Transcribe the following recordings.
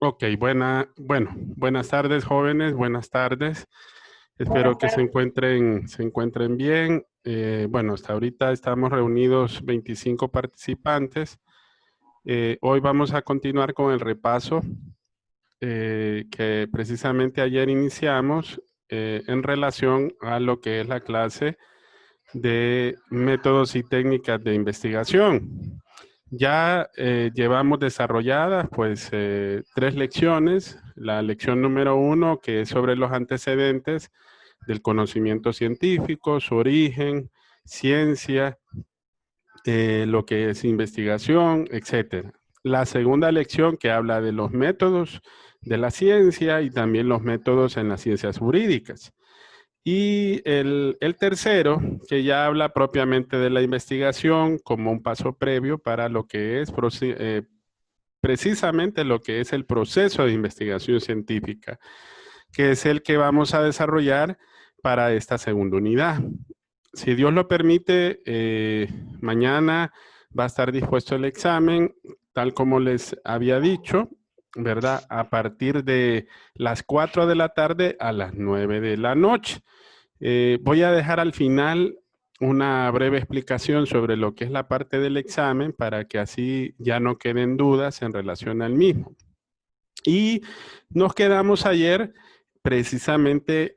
Ok, buenas tardes, jóvenes, buenas tardes. Espero Buenas que tardes. se encuentren bien. Bueno, hasta ahorita estamos reunidos 25 participantes. Hoy vamos a continuar con el repaso que precisamente ayer iniciamos en relación a lo que es la clase de métodos y técnicas de investigación. Ya llevamos desarrolladas pues 3 lecciones. La lección número 1, que es sobre los antecedentes del conocimiento científico, su origen, ciencia, lo que es investigación, etcétera. La segunda lección, que habla de los métodos de la ciencia y también los métodos en las ciencias jurídicas. Y el tercero, que ya habla propiamente de la investigación como un paso previo para lo que es precisamente lo que es el proceso de investigación científica, que es el que vamos a desarrollar para esta segunda unidad. Si Dios lo permite, mañana va a estar dispuesto el examen, tal como les había dicho, ¿verdad? A partir de las 4 de la tarde a las 9 de la noche. Voy a dejar al final una breve explicación sobre lo que es la parte del examen para que así ya no queden dudas en relación al mismo. Y nos quedamos ayer precisamente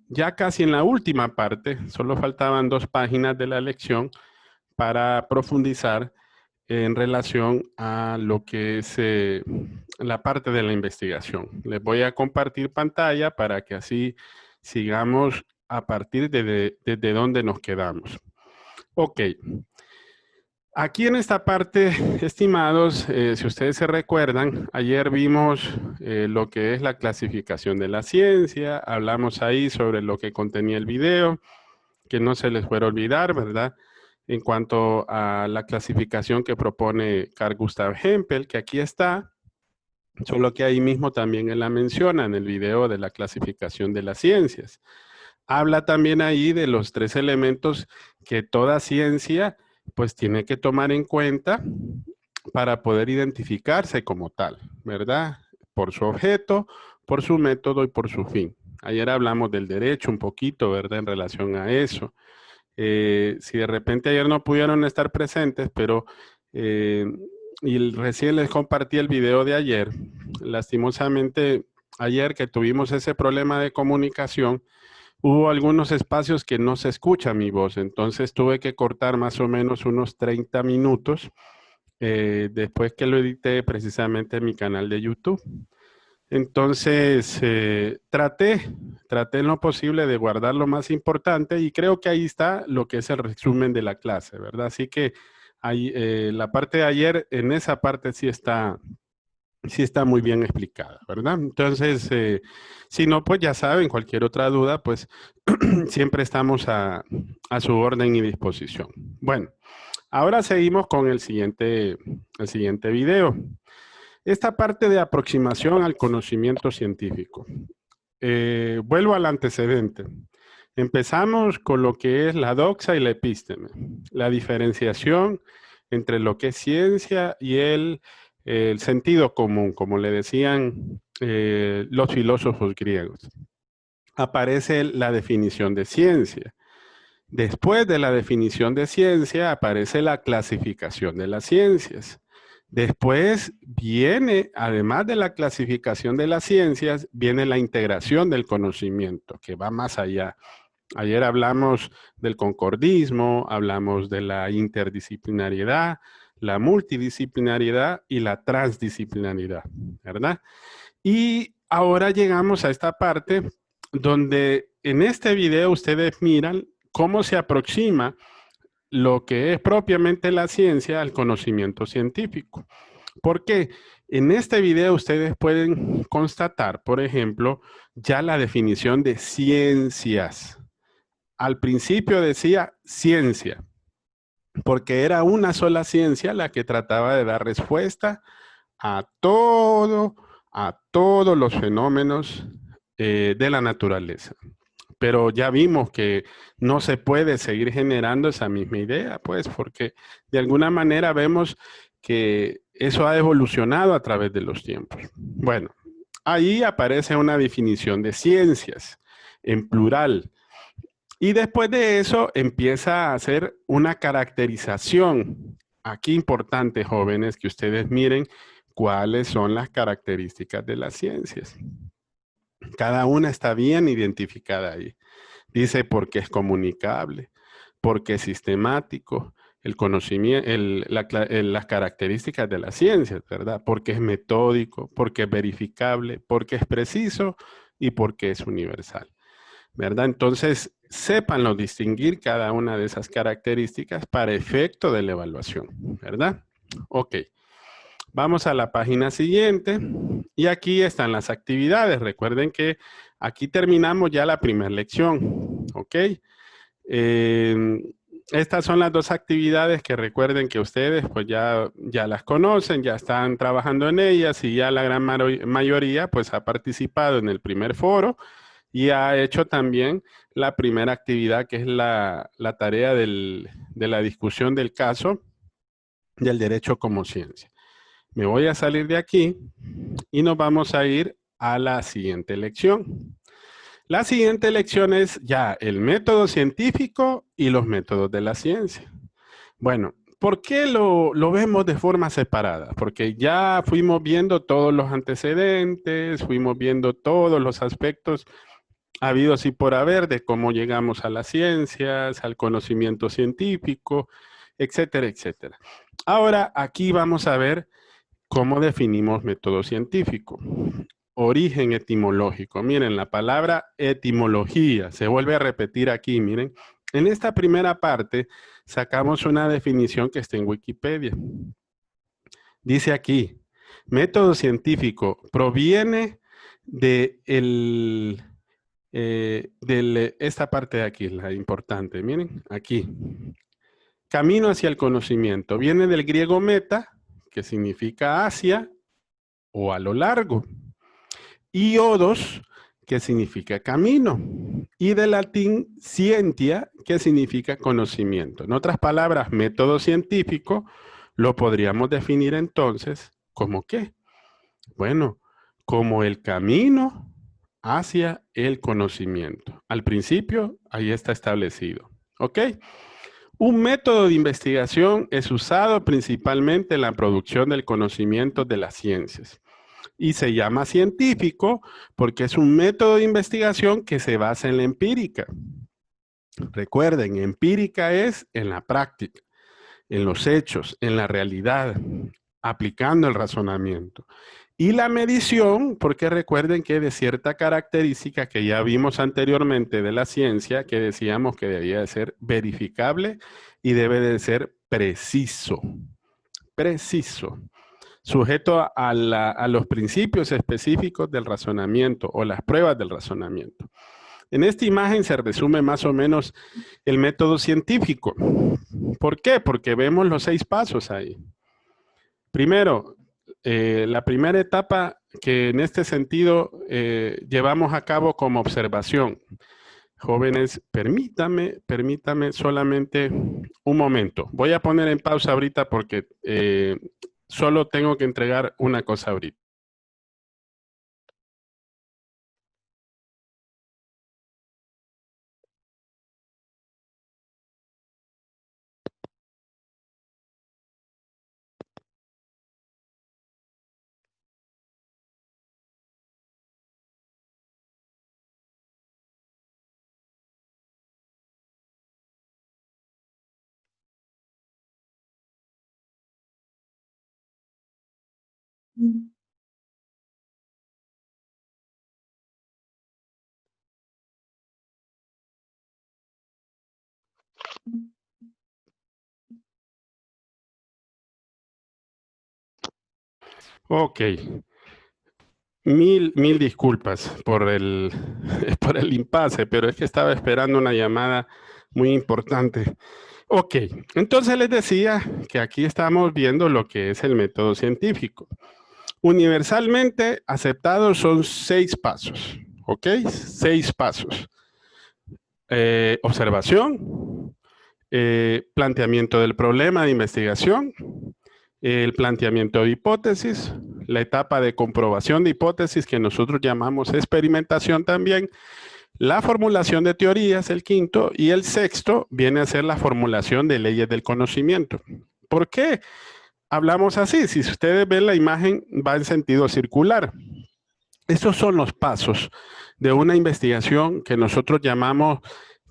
ya casi en la última parte, solo faltaban 2 páginas de la lección para profundizar en relación a lo que es la parte de la investigación. Les voy a compartir pantalla para que así sigamos a partir de donde nos quedamos. Ok. Aquí en esta parte, estimados, si ustedes se recuerdan, ayer vimos lo que es la clasificación de la ciencia, hablamos ahí sobre lo que contenía el video, que no se les fuera a olvidar, ¿verdad? En cuanto a la clasificación que propone Carl Gustav Hempel, que aquí está, solo que ahí mismo también él la menciona en el video de la clasificación de las ciencias. Habla también ahí de los 3 elementos que toda ciencia pues tiene que tomar en cuenta para poder identificarse como tal, ¿verdad? Por su objeto, por su método y por su fin. Ayer hablamos del derecho un poquito, ¿verdad? En relación a eso. Si de repente ayer no pudieron estar presentes, pero eh, y recién les compartí el video de ayer, lastimosamente ayer que tuvimos ese problema de comunicación, hubo algunos espacios que no se escucha mi voz, entonces tuve que cortar más o menos unos 30 minutos después que lo edité precisamente en mi canal de YouTube. Entonces, traté en lo posible de guardar lo más importante y creo que ahí está lo que es el resumen de la clase, ¿verdad? Así que ahí, la parte de ayer, en esa parte sí está muy bien explicada, ¿verdad? Entonces, si no, pues ya saben, cualquier otra duda, pues siempre estamos a su orden y disposición. Bueno, ahora seguimos con el siguiente video. Esta parte de aproximación al conocimiento científico. Vuelvo al antecedente. Empezamos con lo que es la doxa y la epísteme, la diferenciación entre lo que es ciencia y el sentido común, como le decían los filósofos griegos. Aparece la definición de ciencia. Después de la definición de ciencia aparece la clasificación de las ciencias. Después viene, además de la clasificación de las ciencias, viene la integración del conocimiento, que va más allá. Ayer hablamos del concordismo, hablamos de la interdisciplinariedad, la multidisciplinariedad y la transdisciplinariedad, ¿verdad? Y ahora llegamos a esta parte donde en este video ustedes miran cómo se aproxima lo que es propiamente la ciencia al conocimiento científico. Porque en este video ustedes pueden constatar, por ejemplo, ya la definición de ciencias. Al principio decía ciencia, porque era una sola ciencia la que trataba de dar respuesta a todos los fenómenos de la naturaleza. Pero ya vimos que no se puede seguir generando esa misma idea, pues, porque de alguna manera vemos que eso ha evolucionado a través de los tiempos. Bueno, ahí aparece una definición de ciencias en plural. Y después de eso empieza a hacer una caracterización. Aquí importante, jóvenes, que ustedes miren cuáles son las características de las ciencias. Cada una está bien identificada ahí. Dice porque es comunicable, porque es sistemático, el conocimiento, las características de las ciencias, ¿verdad? Porque es metódico, porque es verificable, porque es preciso y porque es universal, ¿verdad? Entonces, sépanlo distinguir cada una de esas características para efecto de la evaluación, ¿verdad? Ok. Vamos a la página siguiente y aquí están las actividades. Recuerden que aquí terminamos ya la primera lección, ¿ok? Estas son las dos actividades que recuerden que ustedes pues ya las conocen, ya están trabajando en ellas y ya la gran mayoría pues ha participado en el primer foro y ha hecho también la primera actividad que es la tarea de la discusión del caso del derecho como ciencia. Me voy a salir de aquí y nos vamos a ir a la siguiente lección. La siguiente lección es ya el método científico y los métodos de la ciencia. Bueno, ¿por qué lo vemos de forma separada? Porque ya fuimos viendo todos los antecedentes, fuimos viendo todos los aspectos habidos y por haber de cómo llegamos a las ciencias, al conocimiento científico, etcétera, etcétera. Ahora aquí vamos a ver ¿cómo definimos método científico? Origen etimológico. Miren, la palabra etimología se vuelve a repetir aquí. Miren, en esta primera parte sacamos una definición que está en Wikipedia. Dice aquí, método científico proviene de esta parte de aquí, la importante. Miren, aquí. Camino hacia el conocimiento. Viene del griego meta, que significa hacia o a lo largo. Y odos, que significa camino. Y del latín scientia, que significa conocimiento. En otras palabras, método científico lo podríamos definir entonces como ¿qué? Bueno, como el camino hacia el conocimiento. Al principio, ahí está establecido. ¿Ok? Un método de investigación es usado principalmente en la producción del conocimiento de las ciencias y se llama científico porque es un método de investigación que se basa en la empírica. Recuerden, empírica es en la práctica, en los hechos, en la realidad, aplicando el razonamiento. Y la medición, porque recuerden que de cierta característica que ya vimos anteriormente de la ciencia, que decíamos que debía de ser verificable y debe de ser preciso. Preciso. Sujeto a los principios específicos del razonamiento o las pruebas del razonamiento. En esta imagen se resume más o menos el método científico. ¿Por qué? Porque vemos los 6 pasos ahí. Primero, la primera etapa que en este sentido llevamos a cabo como observación. Jóvenes, permítame solamente un momento. Voy a poner en pausa ahorita porque solo tengo que entregar una cosa ahorita. Ok. Mil disculpas por por el impasse, pero es que estaba esperando una llamada muy importante. Ok, entonces les decía que aquí estamos viendo lo que es el método científico. Universalmente aceptados son 6 pasos, ¿ok? 6 pasos. Observación, planteamiento del problema de investigación, el planteamiento de hipótesis, la etapa de comprobación de hipótesis que nosotros llamamos experimentación también, la formulación de teorías, el quinto, y el sexto viene a ser la formulación de leyes del conocimiento. ¿Por qué hablamos así? Si ustedes ven la imagen, va en sentido circular. Estos son los pasos de una investigación que nosotros llamamos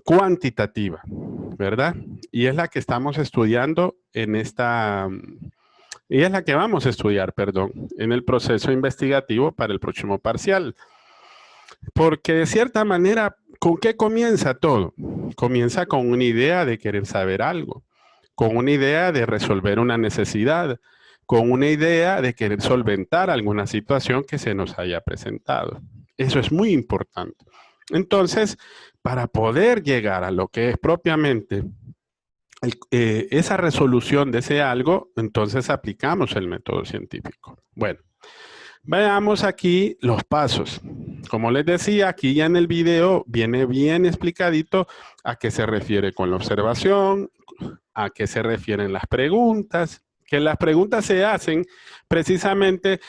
cuantitativa, ¿verdad? Y es la que estamos estudiando en esta, y es la que vamos a estudiar, perdón, en el proceso investigativo para el próximo parcial. Porque de cierta manera, ¿con qué comienza todo? Comienza con una idea de querer saber algo, con una idea de resolver una necesidad, con una idea de querer solventar alguna situación que se nos haya presentado. Eso es muy importante. Entonces, para poder llegar a lo que es propiamente esa resolución de ese algo, entonces aplicamos el método científico. Bueno, veamos aquí los pasos. Como les decía, aquí ya en el video viene bien explicadito a qué se refiere con la observación, a qué se refieren las preguntas, que las preguntas se hacen precisamente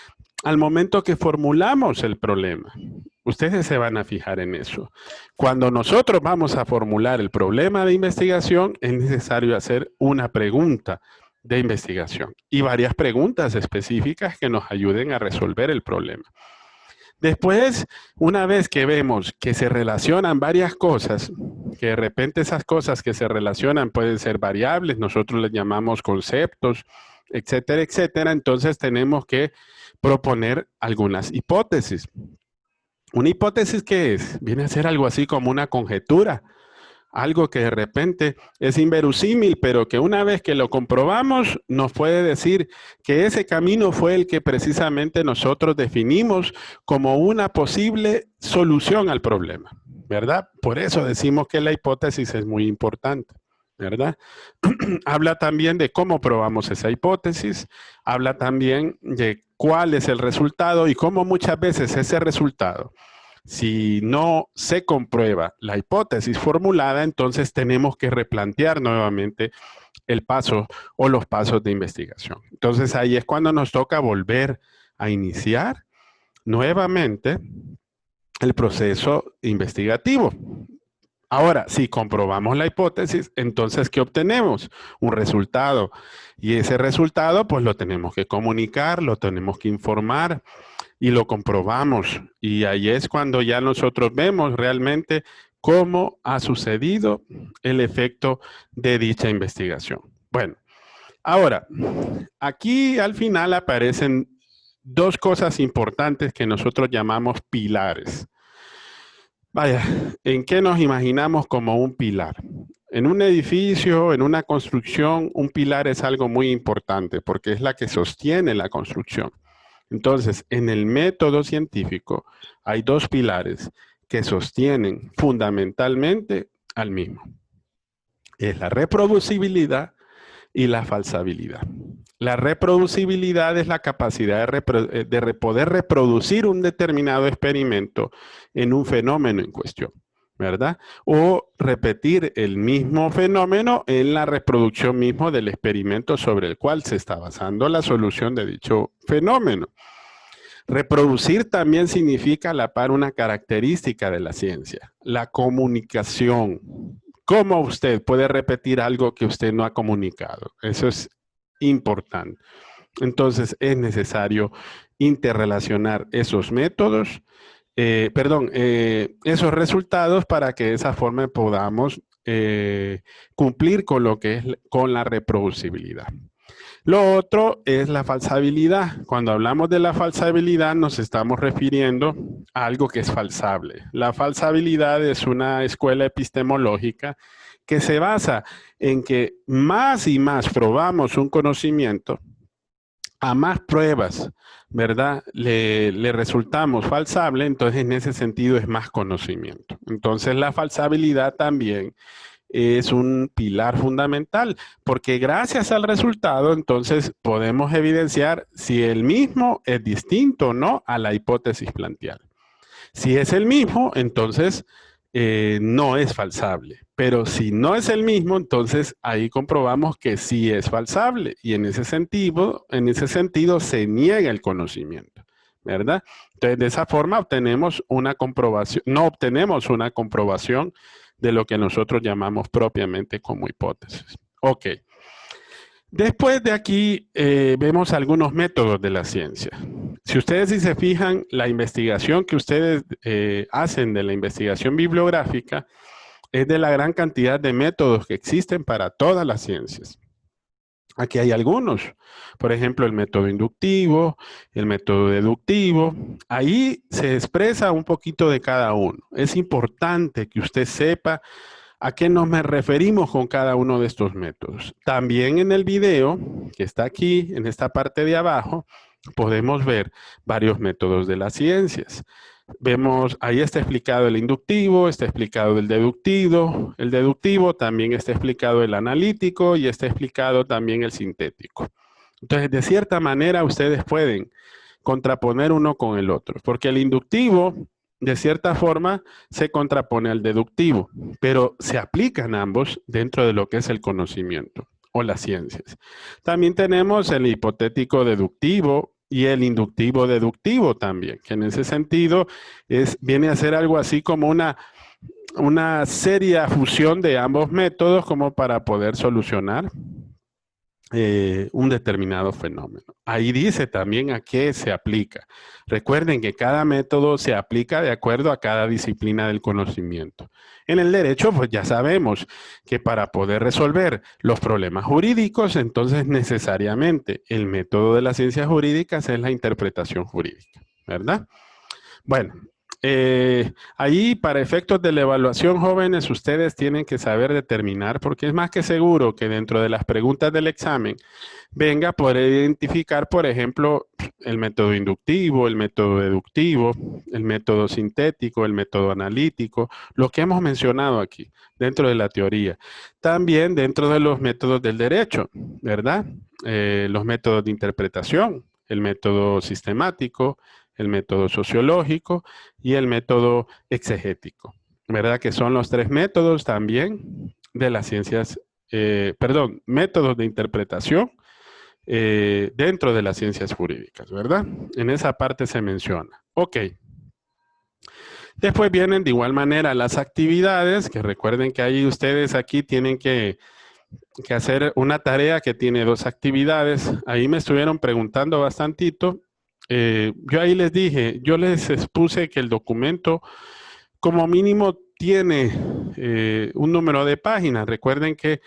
al momento que formulamos el problema. Ustedes se van a fijar en eso. Cuando nosotros vamos a formular el problema de investigación, es necesario hacer una pregunta de investigación y varias preguntas específicas que nos ayuden a resolver el problema. Después, una vez que vemos que se relacionan varias cosas, que de repente esas cosas que se relacionan pueden ser variables, nosotros les llamamos conceptos, etcétera, etcétera, entonces tenemos que proponer algunas hipótesis. ¿Una hipótesis qué es? Viene a ser algo así como una conjetura, algo que de repente es inverosímil, pero que una vez que lo comprobamos nos puede decir que ese camino fue el que precisamente nosotros definimos como una posible solución al problema, ¿verdad? Por eso decimos que la hipótesis es muy importante, ¿verdad? Habla también de cómo probamos esa hipótesis, habla también de cuál es el resultado y cómo muchas veces ese resultado, si no se comprueba la hipótesis formulada, entonces tenemos que replantear nuevamente el paso o los pasos de investigación. Entonces ahí es cuando nos toca volver a iniciar nuevamente el proceso investigativo. Ahora, si comprobamos la hipótesis, entonces, ¿qué obtenemos? Un resultado. Y ese resultado, pues lo tenemos que comunicar, lo tenemos que informar y lo comprobamos. Y ahí es cuando ya nosotros vemos realmente cómo ha sucedido el efecto de dicha investigación. Bueno, ahora, aquí al final aparecen dos cosas importantes que nosotros llamamos pilares. Vaya, ¿en qué nos imaginamos como un pilar? En un edificio, en una construcción, un pilar es algo muy importante porque es la que sostiene la construcción. Entonces, en el método científico hay dos pilares que sostienen fundamentalmente al mismo. Es la reproducibilidad y la falsabilidad. La reproducibilidad es la capacidad de poder reproducir un determinado experimento en un fenómeno en cuestión, ¿verdad? O repetir el mismo fenómeno en la reproducción mismo del experimento sobre el cual se está basando la solución de dicho fenómeno. Reproducir también significa a la par una característica de la ciencia, la comunicación. ¿Cómo usted puede repetir algo que usted no ha comunicado? Eso es importante. Entonces es necesario interrelacionar esos métodos, esos resultados para que de esa forma podamos cumplir con lo que es con la reproducibilidad. Lo otro es la falsabilidad. Cuando hablamos de la falsabilidad nos estamos refiriendo a algo que es falsable. La falsabilidad es una escuela epistemológica que se basa en que más y más probamos un conocimiento, a más pruebas, ¿verdad? Le resultamos falsable, entonces en ese sentido es más conocimiento. Entonces la falsabilidad también es un pilar fundamental, porque gracias al resultado, entonces podemos evidenciar si el mismo es distinto o no a la hipótesis planteada. Si es el mismo, entonces no es falsable. Pero si no es el mismo, entonces ahí comprobamos que sí es falsable. Y en ese sentido se niega el conocimiento, ¿verdad? Entonces, de esa forma obtenemos una comprobación, no obtenemos una comprobación de lo que nosotros llamamos propiamente como hipótesis. Ok. Después de aquí vemos algunos métodos de la ciencia. Si ustedes sí se fijan, la investigación que ustedes hacen de la investigación bibliográfica es de la gran cantidad de métodos que existen para todas las ciencias. Aquí hay algunos, por ejemplo, el método inductivo, el método deductivo. Ahí se expresa un poquito de cada uno. Es importante que usted sepa a qué nos referimos con cada uno de estos métodos. También en el video, que está aquí, en esta parte de abajo, podemos ver varios métodos de las ciencias. Vemos, ahí está explicado el inductivo, está explicado el deductivo también está explicado el analítico y está explicado también el sintético. Entonces, de cierta manera, ustedes pueden contraponer uno con el otro, porque el inductivo, de cierta forma, se contrapone al deductivo, pero se aplican ambos dentro de lo que es el conocimiento o las ciencias. También tenemos el hipotético deductivo y el inductivo deductivo también, que en ese sentido viene a ser algo así como una seria fusión de ambos métodos como para poder solucionar un determinado fenómeno. Ahí dice también a qué se aplica. Recuerden que cada método se aplica de acuerdo a cada disciplina del conocimiento. En el derecho, pues ya sabemos que para poder resolver los problemas jurídicos, entonces necesariamente el método de las ciencias jurídicas es la interpretación jurídica, ¿verdad? Bueno, ahí para efectos de la evaluación, jóvenes, ustedes tienen que saber determinar, porque es más que seguro que dentro de las preguntas del examen venga a poder identificar, por ejemplo, el método inductivo, el método deductivo, el método sintético, el método analítico, lo que hemos mencionado aquí dentro de la teoría. También dentro de los métodos del derecho, ¿verdad? Los métodos de interpretación, el método sistemático, el método sociológico y el método exegético, ¿verdad? Que son los tres métodos también de las ciencias, métodos de interpretación dentro de las ciencias jurídicas, ¿verdad? En esa parte se menciona. Ok. Después vienen de igual manera las actividades, que recuerden que ahí ustedes aquí tienen que hacer una tarea que tiene 2 actividades. Ahí me estuvieron preguntando bastantito. Yo ahí les dije, yo les expuse que el documento como mínimo tiene un número de páginas. Recuerden que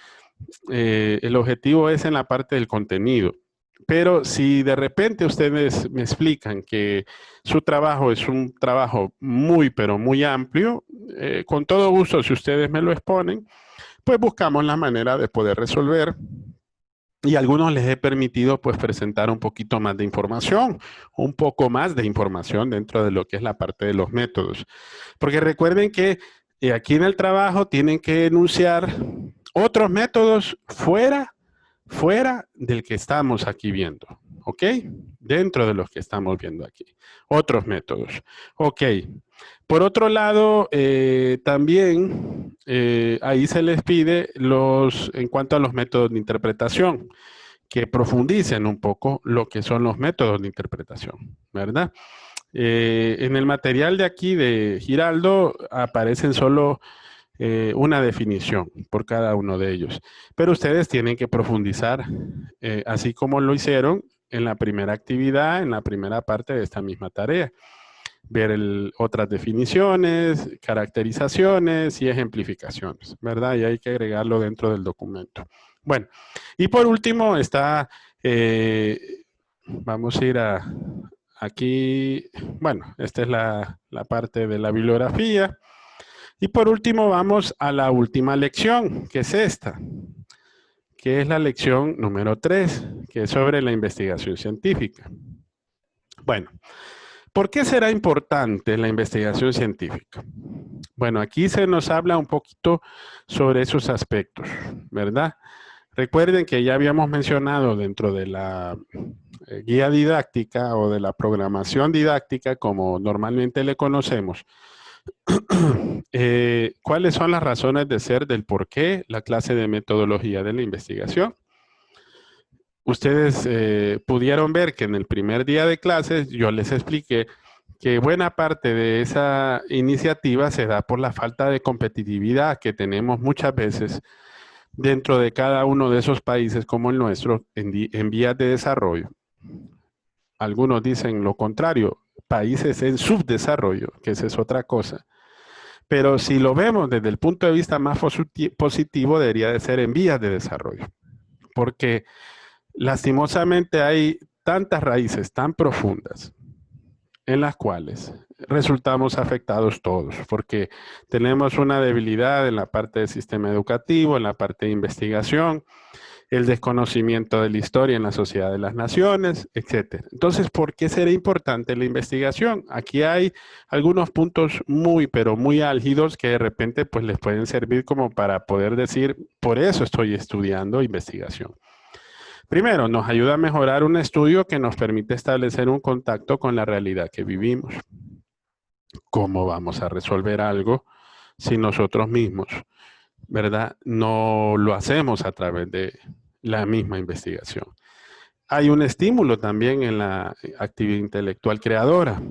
el objetivo es en la parte del contenido. Pero si de repente ustedes me explican que su trabajo es un trabajo muy, pero muy amplio, con todo gusto, si ustedes me lo exponen, pues buscamos la manera de poder resolver. Y a algunos les he permitido pues presentar un poquito más de información, un poco más de información dentro de lo que es la parte de los métodos. Porque recuerden que aquí en el trabajo tienen que enunciar otros métodos fuera del que estamos aquí viendo, ¿ok? Dentro de los que estamos viendo aquí. Otros métodos. Ok. Por otro lado, también ahí se les pide en cuanto a los métodos de interpretación, que profundicen un poco lo que son los métodos de interpretación, ¿verdad? En el material de aquí de Giraldo aparecen solo una definición por cada uno de ellos. Pero ustedes tienen que profundizar, así como lo hicieron en la primera actividad, en la primera parte de esta misma tarea. Ver otras definiciones, caracterizaciones y ejemplificaciones, ¿verdad? Y hay que agregarlo dentro del documento. Bueno, y por último está, vamos a ir aquí, bueno, esta es la parte de la bibliografía. Y por último vamos a la última lección, que es esta, que es la lección número 3, que es sobre la investigación científica. Bueno, ¿por qué será importante la investigación científica? Bueno, aquí se nos habla un poquito sobre esos aspectos, ¿verdad? Recuerden que ya habíamos mencionado dentro de la guía didáctica o de la programación didáctica, como normalmente le conocemos, ¿Cuáles son las razones de ser del por qué la clase de metodología de la investigación? Ustedes pudieron ver que en el primer día de clases yo les expliqué que buena parte de esa iniciativa se da por la falta de competitividad que tenemos muchas veces dentro de cada uno de esos países como el nuestro en vías de desarrollo. Algunos dicen lo contrario, países en subdesarrollo, que esa es otra cosa. Pero si lo vemos desde el punto de vista más positivo, debería de ser en vías de desarrollo. Porque lastimosamente hay tantas raíces tan profundas en las cuales resultamos afectados todos, porque tenemos una debilidad en la parte del sistema educativo, en la parte de investigación, el desconocimiento de la historia en la sociedad de las naciones, etc. Entonces, ¿por qué será importante la investigación? Aquí hay algunos puntos pero muy álgidos que de repente pues les pueden servir como para poder decir, por eso estoy estudiando investigación. Primero, nos ayuda a mejorar un estudio que nos permite establecer un contacto con la realidad que vivimos. ¿Cómo vamos a resolver algo si nosotros mismos, verdad, no lo hacemos a través de la misma investigación? Hay un estímulo también en la actividad intelectual creadora.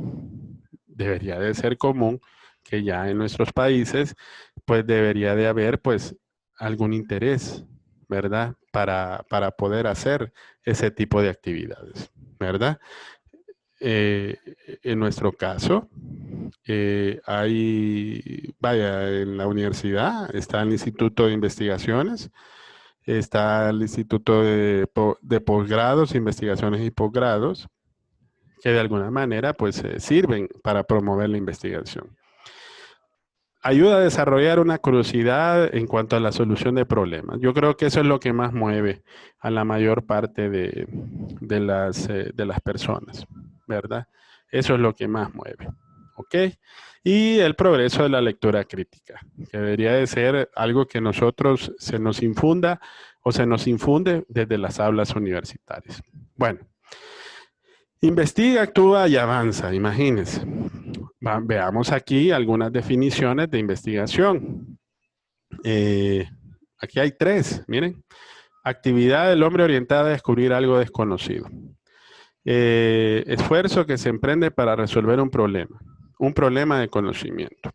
Debería de ser común que ya en nuestros países, pues debería de haber pues algún interés, ¿verdad? Para poder hacer ese tipo de actividades, ¿verdad? En nuestro caso, en la universidad está el Instituto de Investigaciones, está el Instituto de Posgrados, Investigaciones y Posgrados, que de alguna manera pues sirven para promover la investigación. Ayuda a desarrollar una curiosidad en cuanto a la solución de problemas. Yo creo que eso es lo que más mueve a la mayor parte de las personas, ¿verdad? Eso es lo que más mueve, ¿ok? Y el progreso de la lectura crítica, que debería de ser algo que nosotros se nos infunda o se nos infunde desde las aulas universitarias. Bueno, investiga, actúa y avanza, imagínense. Veamos aquí algunas definiciones de investigación. Aquí hay 3, miren. Actividad del hombre orientada a descubrir algo desconocido. Esfuerzo que se emprende para resolver un problema de conocimiento.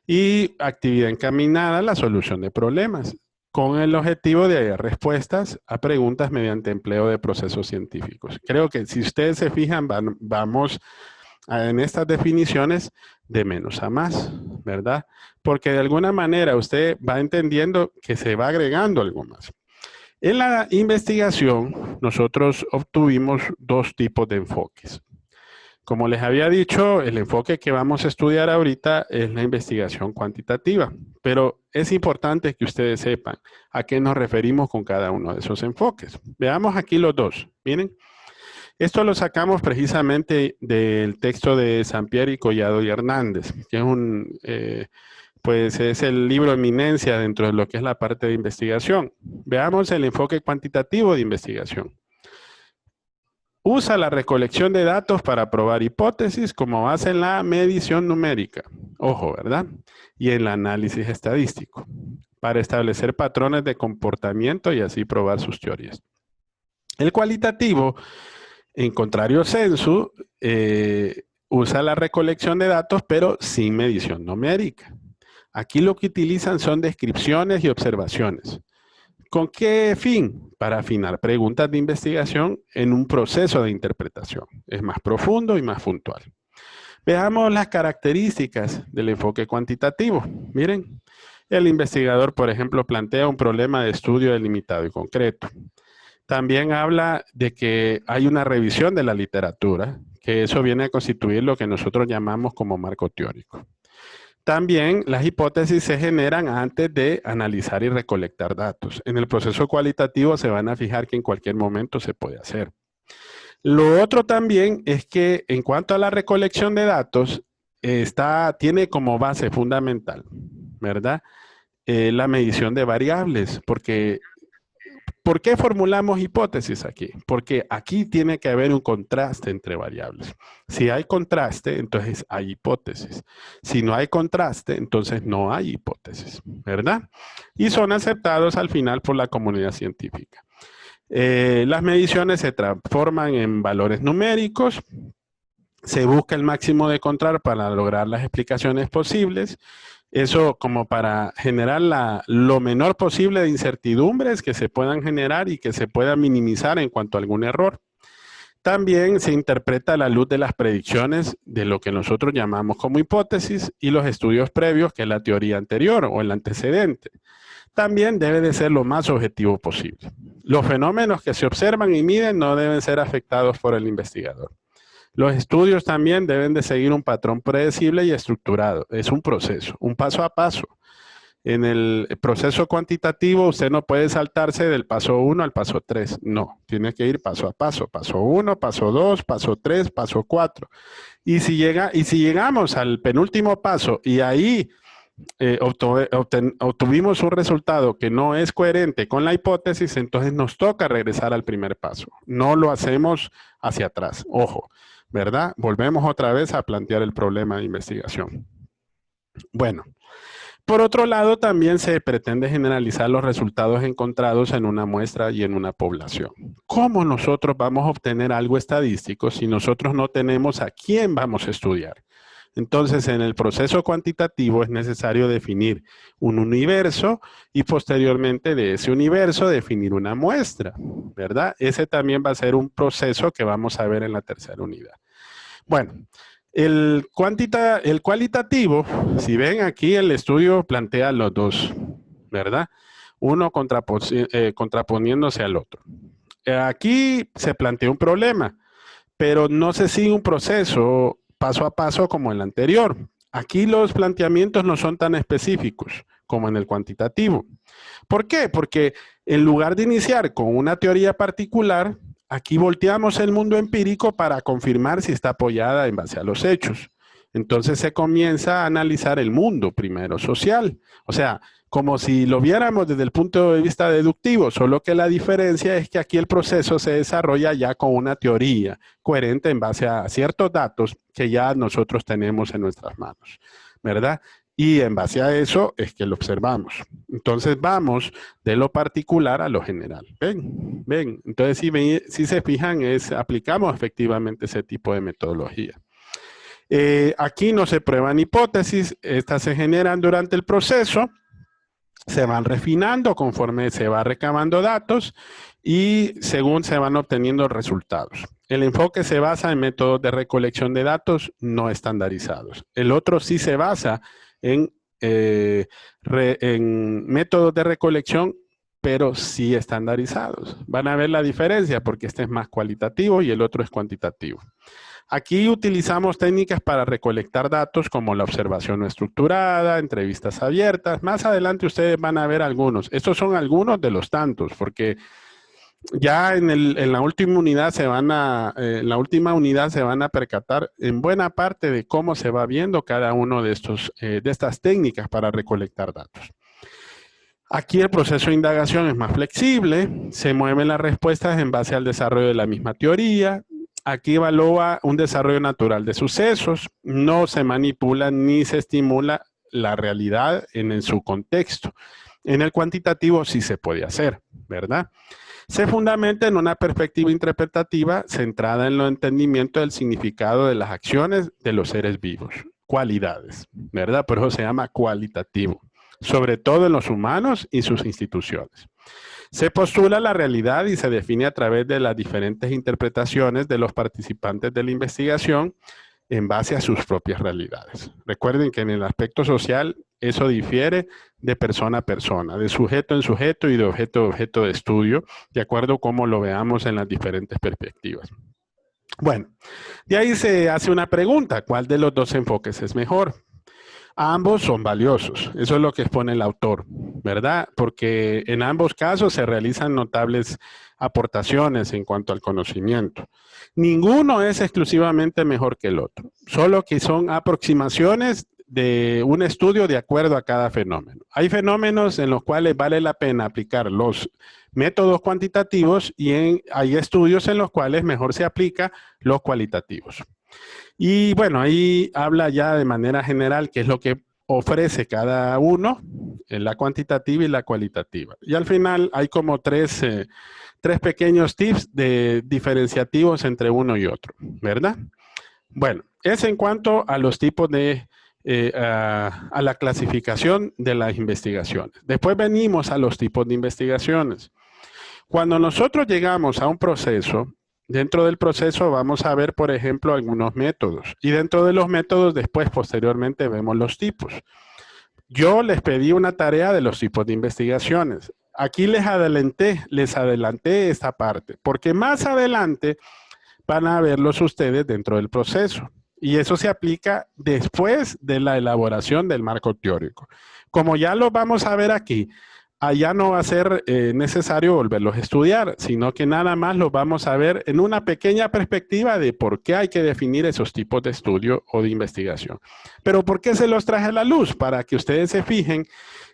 Y actividad encaminada a la solución de problemas, con el objetivo de hallar respuestas a preguntas mediante empleo de procesos científicos. Creo que si ustedes se fijan, vamos en estas definiciones de menos a más, ¿verdad? Porque de alguna manera usted va entendiendo que se va agregando algo más. En la investigación, nosotros obtuvimos 2 tipos de enfoques. Como les había dicho, el enfoque que vamos a estudiar ahorita es la investigación cuantitativa, pero es importante que ustedes sepan a qué nos referimos con cada uno de esos enfoques. Veamos aquí los 2. Miren, esto lo sacamos precisamente del texto de Sampieri, Collado y Hernández, que es pues es el libro eminencia dentro de lo que es la parte de investigación. Veamos el enfoque cuantitativo de investigación. Usa la recolección de datos para probar hipótesis como base en la medición numérica. Ojo, ¿verdad? Y en el análisis estadístico, para establecer patrones de comportamiento y así probar sus teorías. El cualitativo, en contrario sensu, usa la recolección de datos, pero sin medición numérica. Aquí lo que utilizan son descripciones y observaciones. ¿Con qué fin? Para afinar preguntas de investigación en un proceso de interpretación. Es más profundo y más puntual. Veamos las características del enfoque cuantitativo. Miren, el investigador, por ejemplo, plantea un problema de estudio delimitado y concreto. También habla de que hay una revisión de la literatura, que eso viene a constituir lo que nosotros llamamos como marco teórico. También las hipótesis se generan antes de analizar y recolectar datos. En el proceso cualitativo se van a fijar que en cualquier momento se puede hacer. Lo otro también es que en cuanto a la recolección de datos, tiene como base fundamental, ¿verdad? La medición de variables, porque ¿Por qué formulamos hipótesis aquí? Porque aquí tiene que haber un contraste entre variables. Si hay contraste, entonces hay hipótesis. Si no hay contraste, entonces no hay hipótesis, ¿verdad? Y son aceptados al final por la comunidad científica. Las mediciones se transforman en valores numéricos. Se busca el máximo de control para lograr las explicaciones posibles. Eso como para generar lo menor posible de incertidumbres que se puedan generar y que se pueda minimizar en cuanto a algún error. También se interpreta a la luz de las predicciones de lo que nosotros llamamos como hipótesis y los estudios previos, que es la teoría anterior o el antecedente. También debe de ser lo más objetivo posible. Los fenómenos que se observan y miden no deben ser afectados por el investigador. Los estudios también deben de seguir un patrón predecible y estructurado. Es un proceso, un paso a paso. En el proceso cuantitativo usted no puede saltarse del paso 1 al paso 3. No, tiene que ir paso a paso. Paso 1, paso 2, paso 3, paso 4. Y si llegamos al penúltimo paso y ahí obtuvimos un resultado que no es coherente con la hipótesis, entonces nos toca regresar al primer paso. No lo hacemos hacia atrás. Ojo, ¿verdad? Volvemos otra vez a plantear el problema de investigación. Bueno, por otro lado, también se pretende generalizar los resultados encontrados en una muestra y en una población. ¿Cómo nosotros vamos a obtener algo estadístico si nosotros no tenemos a quién vamos a estudiar? Entonces, en el proceso cuantitativo es necesario definir un universo y posteriormente de ese universo definir una muestra, ¿verdad? Ese también va a ser un proceso que vamos a ver en la tercera unidad. Bueno, el cualitativo, si ven aquí el estudio plantea los dos, ¿verdad? Uno contraponiéndose al otro. Aquí se plantea un problema, pero no se sigue un proceso paso a paso como el anterior. Aquí los planteamientos no son tan específicos como en el cuantitativo. ¿Por qué? Porque en lugar de iniciar con una teoría particular, aquí volteamos el mundo empírico para confirmar si está apoyada en base a los hechos. Entonces se comienza a analizar el mundo primero social. O sea, como si lo viéramos desde el punto de vista deductivo, solo que la diferencia es que aquí el proceso se desarrolla ya con una teoría coherente en base a ciertos datos que ya nosotros tenemos en nuestras manos, ¿verdad? Y en base a eso es que lo observamos. Entonces vamos de lo particular a lo general. Ven. Entonces si se fijan, aplicamos efectivamente ese tipo de metodología. Aquí no se prueban hipótesis, estas se generan durante el proceso, se van refinando conforme se va recabando datos y según se van obteniendo resultados. El enfoque se basa en métodos de recolección de datos no estandarizados. El otro sí se basa en métodos de recolección, pero sí estandarizados. Van a ver la diferencia porque este es más cualitativo y el otro es cuantitativo. Aquí utilizamos técnicas para recolectar datos como la observación no estructurada, entrevistas abiertas. Más adelante ustedes van a ver algunos. Estos son algunos de los tantos, porque ya en la última unidad se van a percatar en buena parte de cómo se va viendo cada uno de estas técnicas para recolectar datos. Aquí el proceso de indagación es más flexible, se mueven las respuestas en base al desarrollo de la misma teoría. Aquí evalúa un desarrollo natural de sucesos, no se manipula ni se estimula la realidad en su contexto. En el cuantitativo sí se puede hacer, ¿verdad? Se fundamenta en una perspectiva interpretativa centrada en el entendimiento del significado de las acciones de los seres vivos, cualidades, ¿verdad? Por eso se llama cualitativo, sobre todo en los humanos y sus instituciones. Se postula la realidad y se define a través de las diferentes interpretaciones de los participantes de la investigación en base a sus propias realidades. Recuerden que en el aspecto social eso difiere de persona a persona, de sujeto en sujeto y de objeto a objeto de estudio, de acuerdo a cómo lo veamos en las diferentes perspectivas. Bueno, de ahí se hace una pregunta, ¿cuál de los dos enfoques es mejor? Ambos son valiosos, eso es lo que expone el autor, ¿verdad? Porque en ambos casos se realizan notables aportaciones en cuanto al conocimiento. Ninguno es exclusivamente mejor que el otro, solo que son aproximaciones de un estudio de acuerdo a cada fenómeno. Hay fenómenos en los cuales vale la pena aplicar los métodos cuantitativos y hay estudios en los cuales mejor se aplica los cualitativos. Y bueno, ahí habla ya de manera general qué es lo que ofrece cada uno, la cuantitativa y la cualitativa. Y al final hay como tres pequeños tips de diferenciativos entre uno y otro, ¿verdad? Bueno, es en cuanto a los tipos de, a la clasificación de las investigaciones. Después venimos a los tipos de investigaciones. Cuando nosotros llegamos a un proceso, dentro del proceso vamos a ver, por ejemplo, algunos métodos. Y dentro de los métodos, después, posteriormente, vemos los tipos. Yo les pedí una tarea de los tipos de investigaciones. Aquí les adelanté esta parte, porque más adelante van a verlos ustedes dentro del proceso. Y eso se aplica después de la elaboración del marco teórico. Como ya lo vamos a ver aquí, allá no va a ser necesario volverlos a estudiar, sino que nada más los vamos a ver en una pequeña perspectiva de por qué hay que definir esos tipos de estudio o de investigación. Pero ¿por qué se los traje a la luz? Para que ustedes se fijen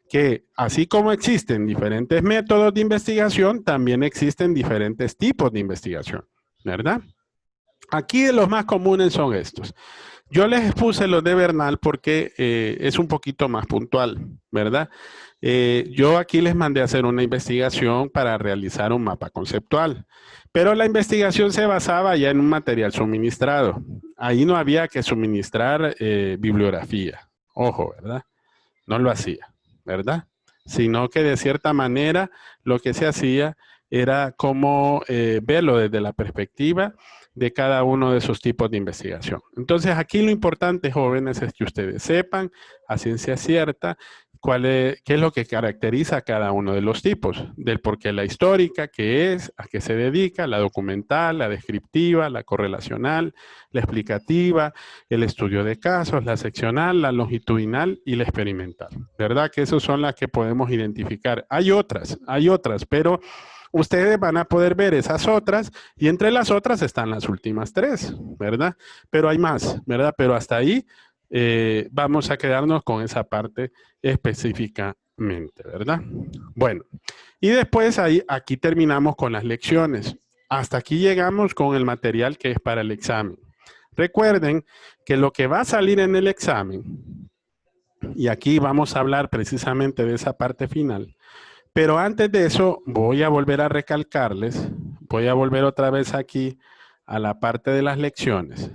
que así como existen diferentes métodos de investigación, también existen diferentes tipos de investigación, ¿verdad? Aquí los más comunes son estos. Yo les puse los de Bernal porque es un poquito más puntual, ¿verdad? Yo aquí les mandé a hacer una investigación para realizar un mapa conceptual, pero la investigación se basaba ya en un material suministrado. Ahí no había que suministrar bibliografía. Ojo, ¿verdad? No lo hacía, ¿verdad? Sino que de cierta manera lo que se hacía era como verlo desde la perspectiva de cada uno de esos tipos de investigación. Entonces, aquí lo importante, jóvenes, es que ustedes sepan a ciencia cierta qué es lo que caracteriza a cada uno de los tipos, del por qué la histórica, qué es, a qué se dedica, la documental, la descriptiva, la correlacional, la explicativa, el estudio de casos, la seccional, la longitudinal y la experimental. ¿Verdad? Que esas son las que podemos identificar. Hay otras, pero ustedes van a poder ver esas otras y entre las otras están las últimas tres, ¿verdad? Pero hay más, ¿verdad? Pero hasta ahí vamos a quedarnos con esa parte específicamente, ¿verdad? Bueno, y después aquí terminamos con las lecciones. Hasta aquí llegamos con el material que es para el examen. Recuerden que lo que va a salir en el examen, y aquí vamos a hablar precisamente de esa parte final, pero antes de eso voy a volver a recalcarles, voy a volver otra vez aquí a la parte de las lecciones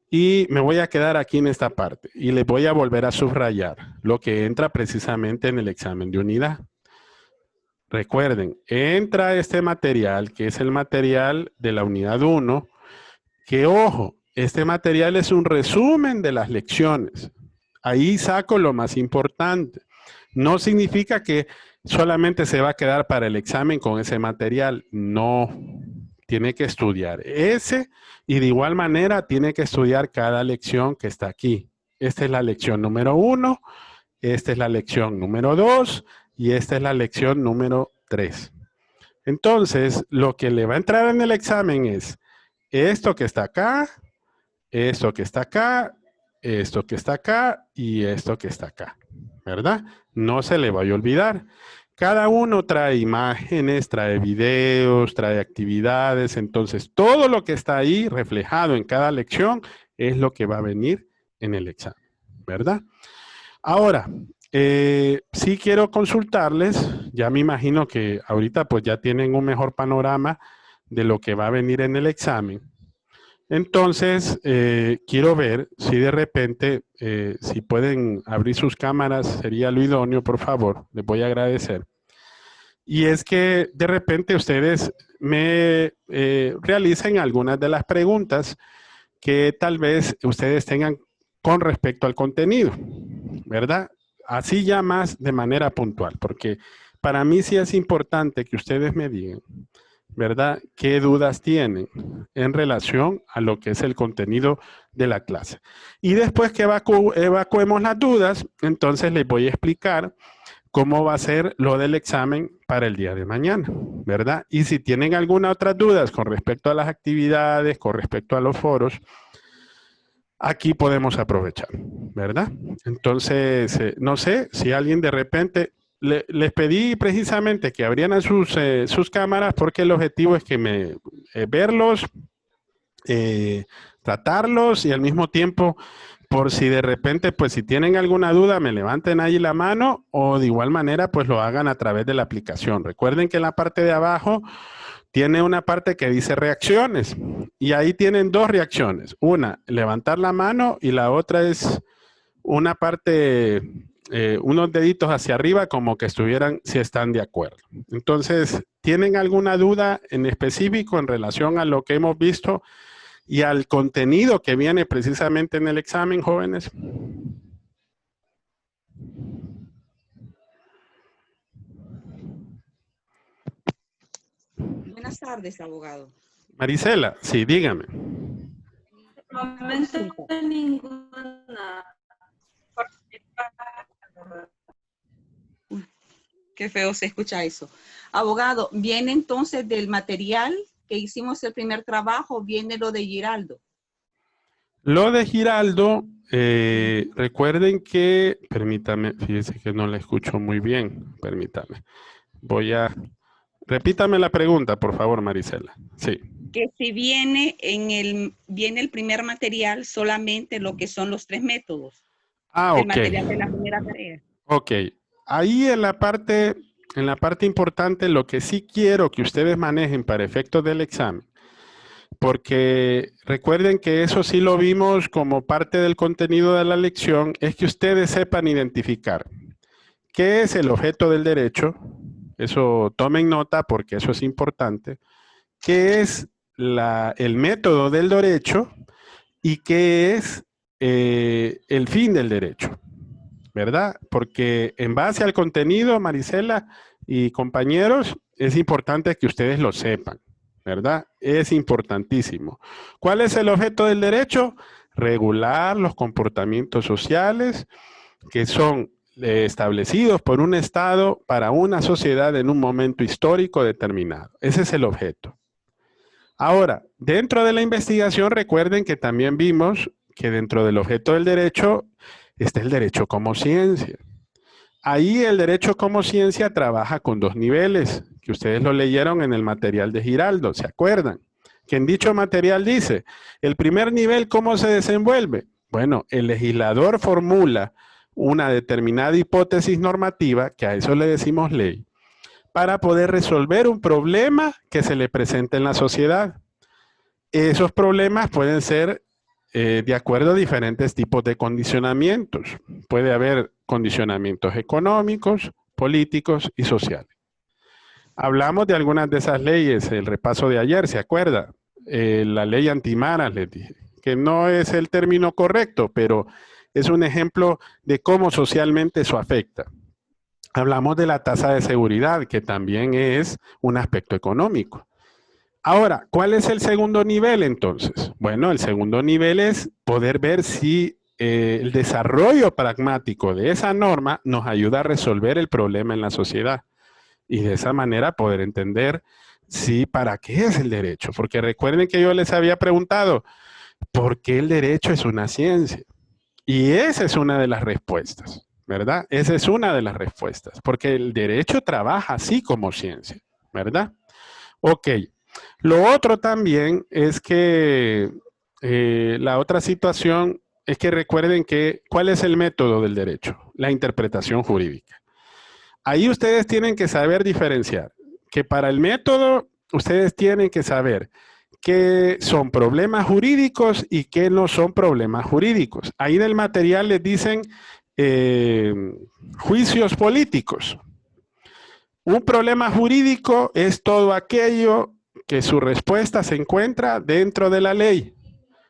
y me voy a quedar aquí en esta parte y les voy a volver a subrayar lo que entra precisamente en el examen de unidad. Recuerden, entra este material que es el material de la unidad 1, que ojo, este material es un resumen de las lecciones. Ahí saco lo más importante. No significa que solamente se va a quedar para el examen con ese material. No, tiene que estudiar ese y de igual manera tiene que estudiar cada lección que está aquí. Esta es la lección número 1, esta es la lección número 2 y esta es la lección número 3. Entonces, lo que le va a entrar en el examen es esto que está acá, esto que está acá, esto que está acá y esto que está acá, ¿verdad? No se le vaya a olvidar. Cada uno trae imágenes, trae videos, trae actividades, entonces todo lo que está ahí reflejado en cada lección es lo que va a venir en el examen, ¿verdad? Ahora, sí quiero consultarles, ya me imagino que ahorita pues ya tienen un mejor panorama de lo que va a venir en el examen. Entonces, quiero ver si de repente, si pueden abrir sus cámaras, sería lo idóneo, por favor, les voy a agradecer. Y es que de repente ustedes me realicen algunas de las preguntas que tal vez ustedes tengan con respecto al contenido, ¿verdad? Así ya más de manera puntual, porque para mí sí es importante que ustedes me digan, ¿verdad? ¿Qué dudas tienen en relación a lo que es el contenido de la clase? Y después que evacuemos las dudas, entonces les voy a explicar cómo va a ser lo del examen para el día de mañana, ¿verdad? Y si tienen alguna otra dudas con respecto a las actividades, con respecto a los foros, aquí podemos aprovechar, ¿verdad? Entonces, no sé si alguien de repente, les pedí precisamente que abrieran sus cámaras porque el objetivo es que verlos, eh, tratarlos y al mismo tiempo, por si de repente, pues si tienen alguna duda, me levanten ahí la mano o de igual manera, pues lo hagan a través de la aplicación. Recuerden que en la parte de abajo tiene una parte que dice reacciones y ahí tienen dos reacciones. Una, levantar la mano y la otra es una parte, unos deditos hacia arriba como que estuvieran, si están de acuerdo. Entonces, ¿tienen alguna duda en específico en relación a lo que hemos visto y al contenido que viene precisamente en el examen, jóvenes? Buenas tardes, abogado. Marisela, sí, dígame. Normalmente ninguna. Qué feo se escucha eso. Abogado, viene entonces del material que hicimos el primer trabajo, viene lo de Giraldo. Lo de Giraldo, recuerden que, permítame, fíjese que no la escucho muy bien, permítame. Repítame la pregunta, por favor, Marisela. Sí. Que si viene viene el primer material solamente lo que son los 3 métodos. Ah, El ok. material de la primera tarea. Ok. Ahí en la parte importante, lo que sí quiero que ustedes manejen para efectos del examen, porque recuerden que eso sí lo vimos como parte del contenido de la lección, es que ustedes sepan identificar qué es el objeto del derecho. Eso tomen nota porque eso es importante. ¿Qué es el método del derecho y qué es el fin del derecho? ¿Verdad? Porque en base al contenido, Marisela y compañeros, es importante que ustedes lo sepan, ¿verdad? Es importantísimo. ¿Cuál es el objeto del derecho? Regular los comportamientos sociales que son establecidos por un Estado para una sociedad en un momento histórico determinado. Ese es el objeto. Ahora, dentro de la investigación, recuerden que también vimos que dentro del objeto del derecho está el derecho como ciencia. Ahí el derecho como ciencia trabaja con dos niveles, que ustedes lo leyeron en el material de Giraldo, ¿se acuerdan? Que en dicho material dice, el primer nivel, ¿cómo se desenvuelve? Bueno, el legislador formula una determinada hipótesis normativa, que a eso le decimos ley, para poder resolver un problema que se le presenta en la sociedad. Esos problemas pueden ser de acuerdo a diferentes tipos de condicionamientos. Puede haber condicionamientos económicos, políticos y sociales. Hablamos de algunas de esas leyes, el repaso de ayer, ¿se acuerda? La ley antimaras, les dije, que no es el término correcto, pero es un ejemplo de cómo socialmente eso afecta. Hablamos de la tasa de seguridad, que también es un aspecto económico. Ahora, ¿cuál es el segundo nivel entonces? Bueno, el segundo nivel es poder ver si el desarrollo pragmático de esa norma nos ayuda a resolver el problema en la sociedad y de esa manera poder entender si para qué es el derecho. Porque recuerden que yo les había preguntado, ¿por qué el derecho es una ciencia? Y esa es una de las respuestas, ¿verdad? Esa es una de las respuestas, porque el derecho trabaja así como ciencia, ¿verdad? Ok. Lo otro también es que la otra situación es que recuerden que ¿cuál es el método del derecho? La interpretación jurídica. Ahí ustedes tienen que saber diferenciar que para el método ustedes tienen que saber qué son problemas jurídicos y qué no son problemas jurídicos. Ahí en el material les dicen juicios políticos. Un problema jurídico es todo aquello que su respuesta se encuentra dentro de la ley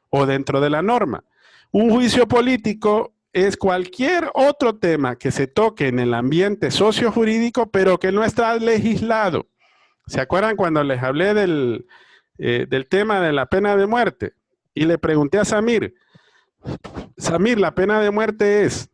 o dentro de la norma. Un juicio político es cualquier otro tema que se toque en el ambiente sociojurídico, pero que no está legislado. ¿Se acuerdan cuando les hablé del tema de la pena de muerte? Y le pregunté a Samir, ¿la pena de muerte es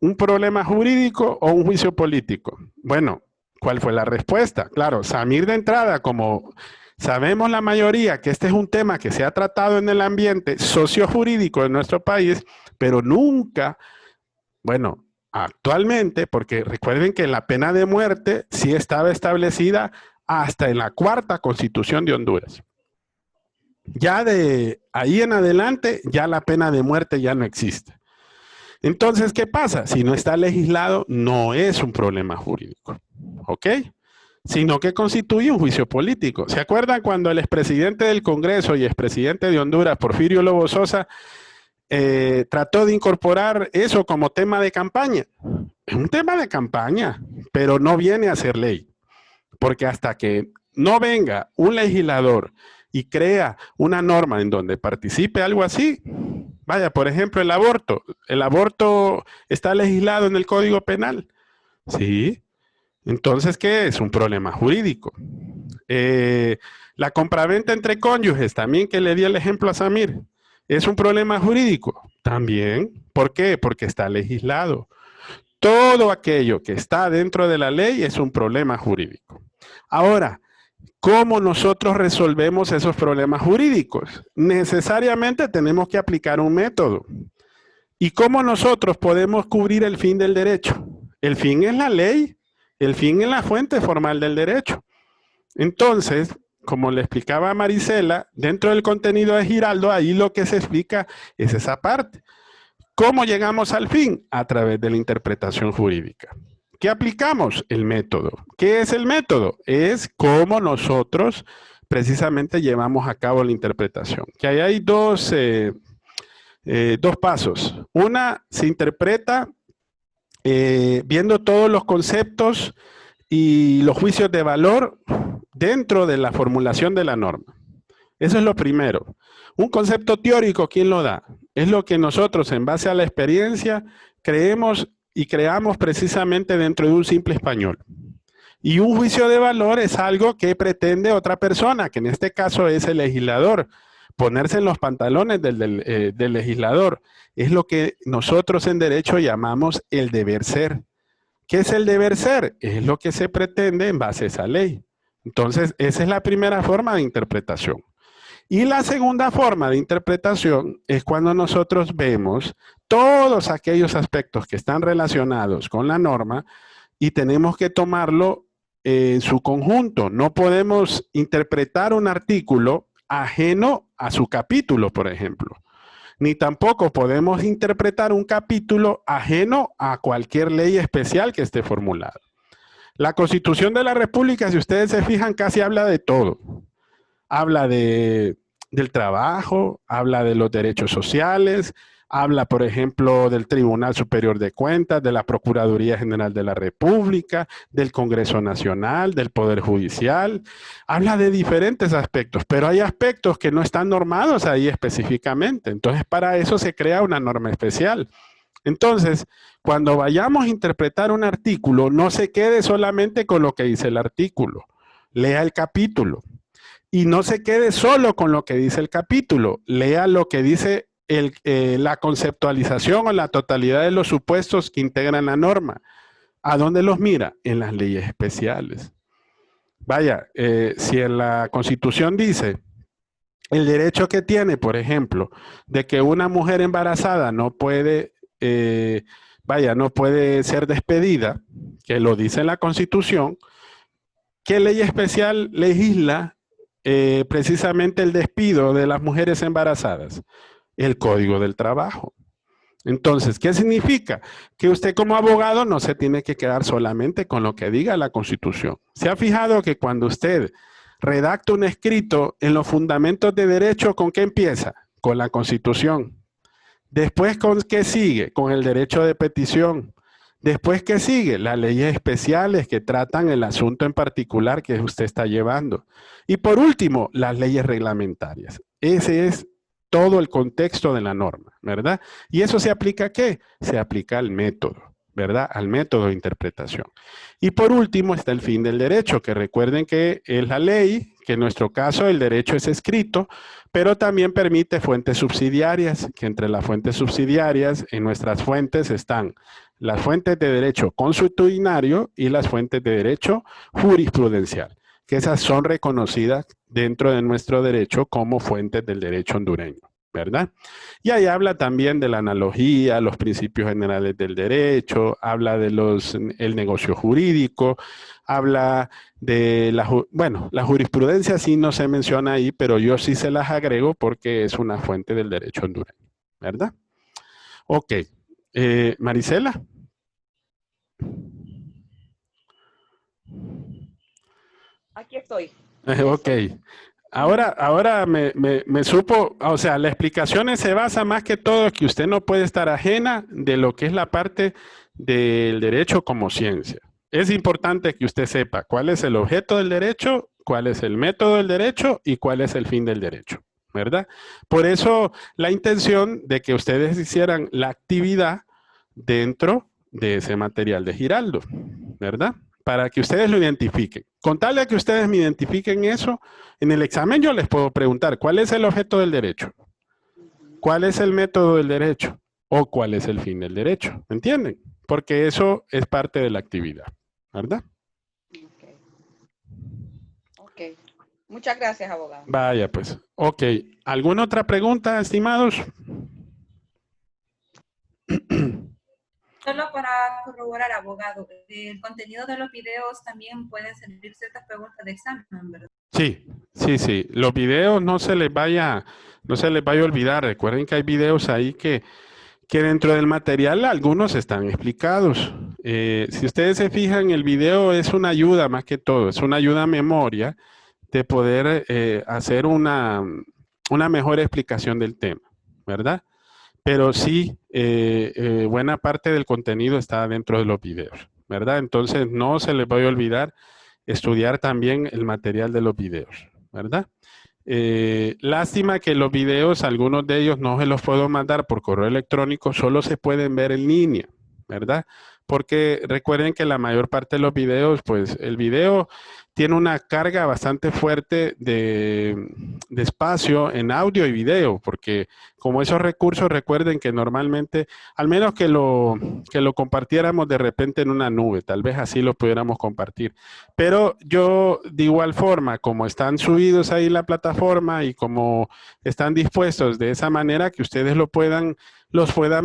un problema jurídico o un juicio político? Bueno, ¿cuál fue la respuesta? Claro, Samir de entrada, como Sabemos la mayoría que este es un tema que se ha tratado en el ambiente sociojurídico de nuestro país, pero nunca, bueno, actualmente, porque recuerden que la pena de muerte sí estaba establecida hasta en la 4ª Constitución de Honduras. Ya de ahí en adelante, ya la pena de muerte ya no existe. Entonces, ¿qué pasa? Si no está legislado, no es un problema jurídico, ¿ok? Sino que constituye un juicio político. ¿Se acuerdan cuando el expresidente del Congreso y expresidente de Honduras, Porfirio Lobo Sosa, trató de incorporar eso como tema de campaña? Es un tema de campaña, pero no viene a ser ley. Porque hasta que no venga un legislador y crea una norma en donde participe algo así, vaya, por ejemplo, el aborto está legislado en el Código Penal, ¿sí? Entonces, ¿qué es? Un problema jurídico. La compraventa entre cónyuges, también que le di el ejemplo a Samir, ¿es un problema jurídico? También. ¿Por qué? Porque está legislado. Todo aquello que está dentro de la ley es un problema jurídico. Ahora, ¿cómo nosotros resolvemos esos problemas jurídicos? Necesariamente tenemos que aplicar un método. ¿Y cómo nosotros podemos cubrir el fin del derecho? El fin es la ley. El fin es la fuente formal del derecho. Entonces, como le explicaba a Marisela, dentro del contenido de Giraldo, ahí lo que se explica es esa parte. ¿Cómo llegamos al fin? A través de la interpretación jurídica. ¿Qué aplicamos? El método. ¿Qué es el método? Es cómo nosotros precisamente llevamos a cabo la interpretación. Que ahí hay dos pasos. Una, se interpreta viendo todos los conceptos y los juicios de valor dentro de la formulación de la norma. Eso es lo primero. Un concepto teórico, ¿quién lo da? Es lo que nosotros, en base a la experiencia, creemos y creamos precisamente dentro de un simple español. Y un juicio de valor es algo que pretende otra persona, que en este caso es el legislador. Ponerse en los pantalones del legislador. Es lo que nosotros en derecho llamamos el deber ser. ¿Qué es el deber ser? Es lo que se pretende en base a esa ley. Entonces, esa es la primera forma de interpretación. Y la segunda forma de interpretación es cuando nosotros vemos todos aquellos aspectos que están relacionados con la norma y tenemos que tomarlo en su conjunto. No podemos interpretar un artículo ajeno a su capítulo, por ejemplo. Ni tampoco podemos interpretar un capítulo ajeno a cualquier ley especial que esté formulada. La Constitución de la República, si ustedes se fijan, casi habla de todo. Habla del trabajo, habla de los derechos sociales, habla, por ejemplo, del Tribunal Superior de Cuentas, de la Procuraduría General de la República, del Congreso Nacional, del Poder Judicial. Habla de diferentes aspectos, pero hay aspectos que no están normados ahí específicamente. Entonces, para eso se crea una norma especial. Entonces, cuando vayamos a interpretar un artículo, no se quede solamente con lo que dice el artículo. Lea el capítulo. Y no se quede solo con lo que dice el capítulo. Lea lo que dice la conceptualización o la totalidad de los supuestos que integran la norma. ¿A dónde los mira? En las leyes especiales. Vaya, si en la Constitución dice el derecho que tiene, por ejemplo, de que una mujer embarazada no puede, no puede ser despedida, que lo dice en la Constitución, ¿qué ley especial legisla precisamente el despido de las mujeres embarazadas? El Código del Trabajo. Entonces, ¿qué significa? Que usted como abogado no se tiene que quedar solamente con lo que diga la Constitución. ¿Se ha fijado que cuando usted redacta un escrito en los fundamentos de derecho, ¿con qué empieza? Con la Constitución. Después, ¿con qué sigue? Con el derecho de petición. Después, ¿qué sigue? Las leyes especiales que tratan el asunto en particular que usted está llevando. Y por último, las leyes reglamentarias. Ese es todo el contexto de la norma, ¿verdad? ¿Y eso se aplica a qué? Se aplica al método, ¿verdad? Al método de interpretación. Y por último está el fin del derecho, que recuerden que es la ley, que en nuestro caso el derecho es escrito, pero también permite fuentes subsidiarias, que entre las fuentes subsidiarias en nuestras fuentes están las fuentes de derecho consuetudinario y las fuentes de derecho jurisprudencial, que esas son reconocidas dentro de nuestro derecho como fuentes del derecho hondureño, ¿verdad? Y ahí habla también de la analogía, los principios generales del derecho, habla de el negocio jurídico, habla de la jurisprudencia sí no se menciona ahí, pero yo sí se las agrego porque es una fuente del derecho hondureño, ¿verdad? Ok. Marisela. Aquí estoy. Ok. Ahora me supo, o sea, la explicación se basa más que todo que usted no puede estar ajena de lo que es la parte del derecho como ciencia. Es importante que usted sepa cuál es el objeto del derecho, cuál es el método del derecho y cuál es el fin del derecho, ¿verdad? Por eso la intención de que ustedes hicieran la actividad dentro de ese material de Giraldo, ¿verdad? Para que ustedes lo identifiquen. Con tal de que ustedes me identifiquen eso, en el examen yo les puedo preguntar, ¿cuál es el objeto del derecho? ¿Cuál es el método del derecho? ¿O cuál es el fin del derecho? ¿Entienden? Porque eso es parte de la actividad, ¿verdad? Ok. Ok. Muchas gracias, abogado. Vaya, pues. Ok. ¿Alguna otra pregunta, estimados? Solo para corroborar, abogado, el contenido de los videos también pueden servir ciertas preguntas de examen, ¿verdad? Sí, sí, sí. Los videos no se les vaya a olvidar. Recuerden que hay videos ahí que dentro del material algunos están explicados. Si ustedes se fijan, el video es una ayuda más que todo, es una ayuda a memoria de poder hacer una mejor explicación del tema, ¿verdad? Pero sí, buena parte del contenido está dentro de los videos, ¿verdad? Entonces no se les vaya a olvidar estudiar también el material de los videos, ¿verdad? Lástima que los videos, algunos de ellos no se los puedo mandar por correo electrónico, solo se pueden ver en línea, ¿verdad? Porque recuerden que la mayor parte de los videos, pues el video tiene una carga bastante fuerte de espacio en audio y video, porque como esos recursos, recuerden que normalmente, al menos que lo compartiéramos de repente en una nube, tal vez así lo pudiéramos compartir. Pero yo, de igual forma, como están subidos ahí en la plataforma y como están dispuestos de esa manera que ustedes los puedan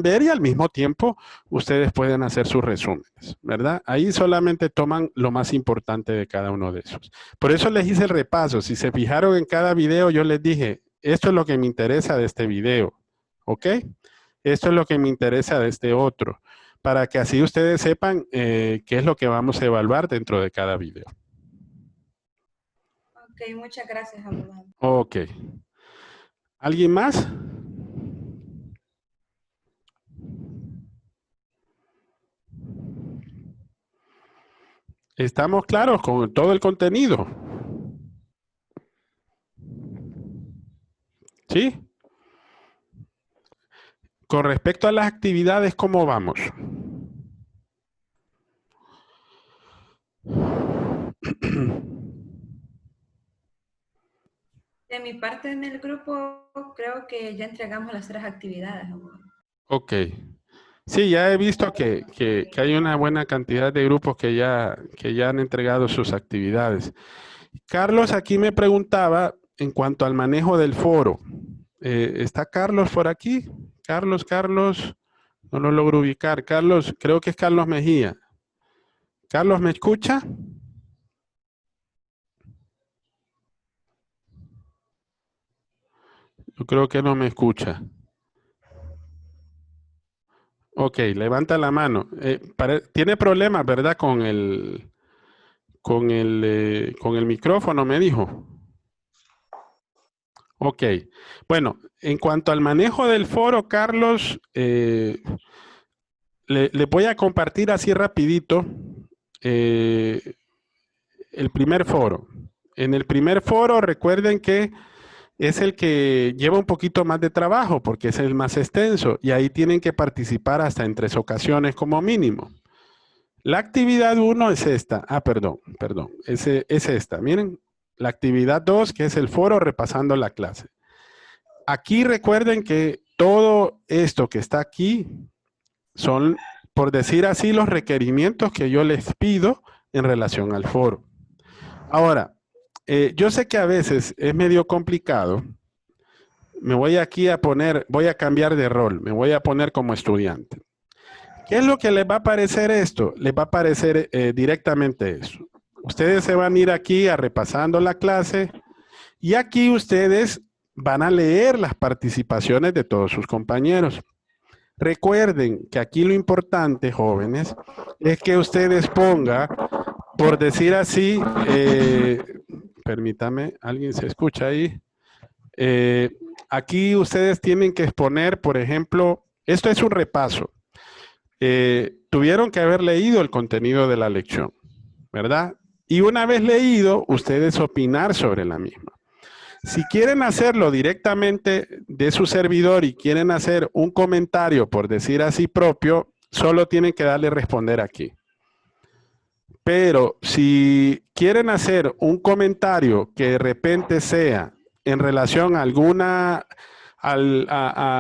ver y al mismo tiempo ustedes pueden hacer sus resúmenes, ¿verdad? Ahí solamente toman lo más importante de cada uno de esos. Por eso les hice el repaso. Si se fijaron en cada video, yo les dije, esto es lo que me interesa de este video, ¿ok? Esto es lo que me interesa de este otro, para que así ustedes sepan qué es lo que vamos a evaluar dentro de cada video. Ok, muchas gracias, abogado. Ok. ¿Alguien más? ¿Estamos claros con todo el contenido? ¿Sí? Con respecto a las actividades, ¿cómo vamos? De mi parte en el grupo, creo que ya entregamos las 3 actividades, abogado. Ok. Sí, ya he visto que hay una buena cantidad de grupos que ya han entregado sus actividades. Carlos aquí me preguntaba en cuanto al manejo del foro. ¿Está Carlos por aquí? Carlos, no lo logro ubicar. Carlos, creo que es Carlos Mejía. Carlos, ¿me escucha? Yo creo que no me escucha. Ok, levanta la mano. Tiene problemas, ¿verdad? Con el micrófono, me dijo. Ok. Bueno, en cuanto al manejo del foro, Carlos, le voy a compartir así rapidito el primer foro. En el primer foro, recuerden que es el que lleva un poquito más de trabajo porque es el más extenso y ahí tienen que participar hasta en 3 ocasiones como mínimo. La actividad 1 es esta. Perdón. Es esta. Miren, la actividad 2 que es el foro repasando la clase. Aquí recuerden que todo esto que está aquí son, por decir así, los requerimientos que yo les pido en relación al foro. Ahora, yo sé que a veces es medio complicado. Me voy aquí a poner, voy a cambiar de rol, me voy a poner como estudiante. ¿Qué es lo que les va a parecer esto? Les va a parecer directamente eso. Ustedes se van a ir aquí a repasando la clase y aquí ustedes van a leer las participaciones de todos sus compañeros. Recuerden que aquí lo importante, jóvenes, es que ustedes pongan, por decir así, permítame, ¿alguien se escucha ahí? Aquí ustedes tienen que exponer, por ejemplo, esto es un repaso. Tuvieron que haber leído el contenido de la lección, ¿verdad? Y una vez leído, ustedes opinar sobre la misma. Si quieren hacerlo directamente de su servidor y quieren hacer un comentario, por decir así propio, solo tienen que darle responder aquí. Pero si quieren hacer un comentario que de repente sea en relación a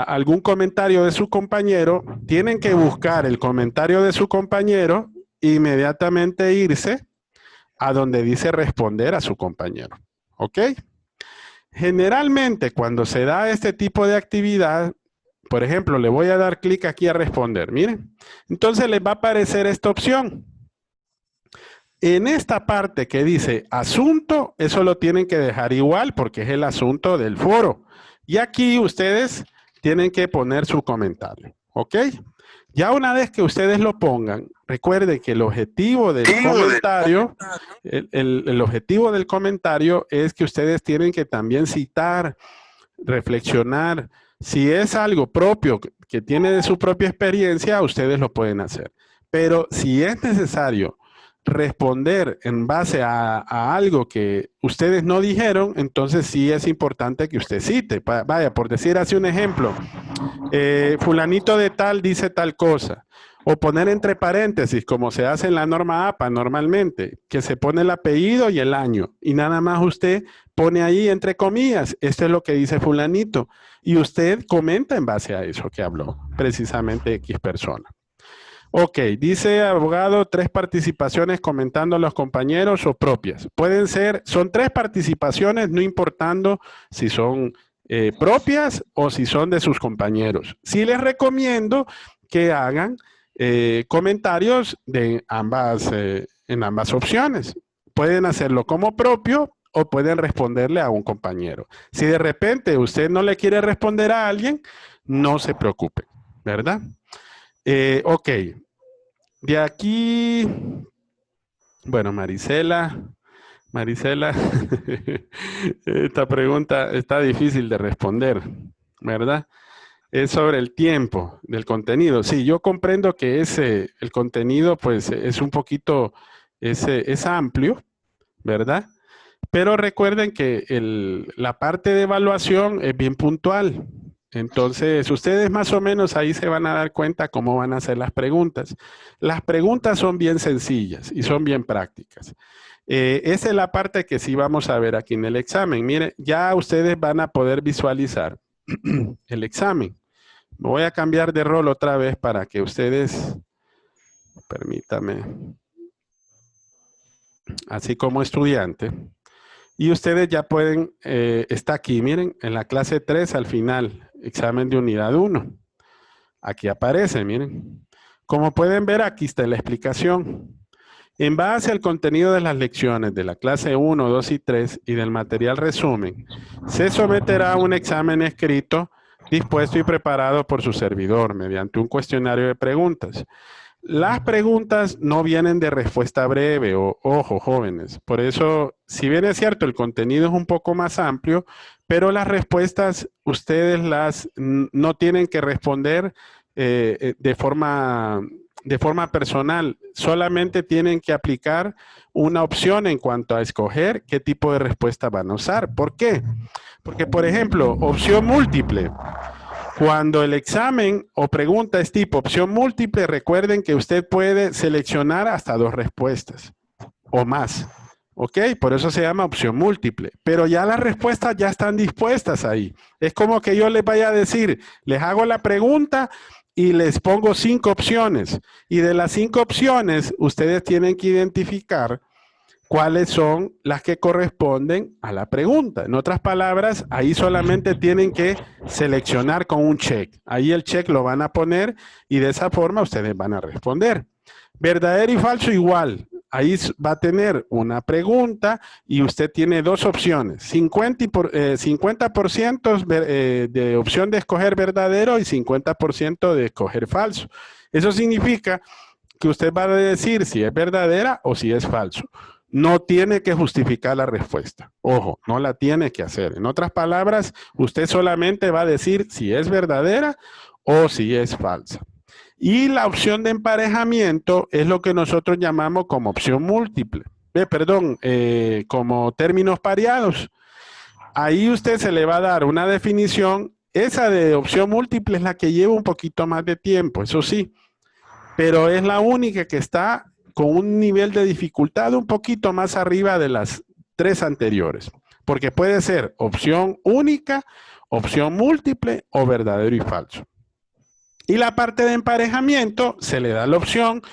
algún comentario de su compañero, tienen que buscar el comentario de su compañero e inmediatamente irse a donde dice responder a su compañero. ¿Ok? Generalmente cuando se da este tipo de actividad, por ejemplo, le voy a dar clic aquí a responder, miren. Entonces les va a aparecer esta opción. En esta parte que dice asunto, eso lo tienen que dejar igual porque es el asunto del foro. Y aquí ustedes tienen que poner su comentario, ¿ok? Ya una vez que ustedes lo pongan, recuerden que el objetivo del comentario, el objetivo del comentario es que ustedes tienen que también citar, reflexionar. Si es algo propio que tiene de su propia experiencia, ustedes lo pueden hacer. Pero si es necesario responder en base a algo que ustedes no dijeron, entonces sí es importante que usted cite. Vaya, por decir así un ejemplo, fulanito de tal dice tal cosa. O poner entre paréntesis, como se hace en la norma APA normalmente, que se pone el apellido y el año. Y nada más usted pone ahí entre comillas, esto es lo que dice fulanito. Y usted comenta en base a eso que habló, precisamente X persona. Ok, dice abogado, 3 participaciones comentando a los compañeros o propias. Pueden ser, son 3 participaciones, no importando si son propias o si son de sus compañeros. Sí les recomiendo que hagan comentarios de en ambas opciones. Pueden hacerlo como propio o pueden responderle a un compañero. Si de repente usted no le quiere responder a alguien, no se preocupe, ¿verdad? Ok. De aquí, bueno, Marisela, esta pregunta está difícil de responder, ¿verdad? Es sobre el tiempo del contenido. Sí, yo comprendo que el contenido pues es un poquito, es amplio, ¿verdad? Pero recuerden que la parte de evaluación es bien puntual. Entonces, ustedes más o menos ahí se van a dar cuenta cómo van a hacer las preguntas. Las preguntas son bien sencillas y son bien prácticas. Esa es la parte que sí vamos a ver aquí en el examen. Miren, ya ustedes van a poder visualizar el examen. Me voy a cambiar de rol otra vez para que ustedes, permítame, así como estudiante. Y ustedes ya pueden, está aquí, miren, en la clase 3 al final, examen de unidad 1. Aquí aparece, miren. Como pueden ver, aquí está la explicación. En base al contenido de las lecciones de la clase 1, 2 y 3 y del material resumen, se someterá a un examen escrito, dispuesto y preparado por su servidor mediante un cuestionario de preguntas. Las preguntas no vienen de respuesta breve, ojo, jóvenes. Por eso, si bien es cierto, el contenido es un poco más amplio, pero las respuestas ustedes no tienen que responder de forma personal. Solamente tienen que aplicar una opción en cuanto a escoger qué tipo de respuesta van a usar. ¿Por qué? Porque, por ejemplo, opción múltiple. Cuando el examen o pregunta es tipo opción múltiple, recuerden que usted puede seleccionar hasta 2 respuestas o más. ¿Ok? Por eso se llama opción múltiple. Pero ya las respuestas ya están dispuestas ahí. Es como que yo les vaya a decir, les hago la pregunta y les pongo 5 opciones. Y de las 5 opciones, ustedes tienen que identificar cuáles son las que corresponden a la pregunta. En otras palabras, ahí solamente tienen que seleccionar con un check. Ahí el check lo van a poner y de esa forma ustedes van a responder. Verdadero y falso igual. Ahí va a tener una pregunta y usted tiene dos opciones. 50% de opción de escoger verdadero y 50% de escoger falso. Eso significa que usted va a decir si es verdadera o si es falso. No tiene que justificar la respuesta. Ojo, no la tiene que hacer. En otras palabras, usted solamente va a decir si es verdadera o si es falsa. Y la opción de emparejamiento es lo que nosotros llamamos como opción múltiple. Como términos pareados. Ahí usted se le va a dar una definición. Esa de opción múltiple es la que lleva un poquito más de tiempo, eso sí. Pero es la única que está con un nivel de dificultad un poquito más arriba de las tres anteriores. Porque puede ser opción única, opción múltiple o verdadero y falso. Y la parte de emparejamiento se le da la opción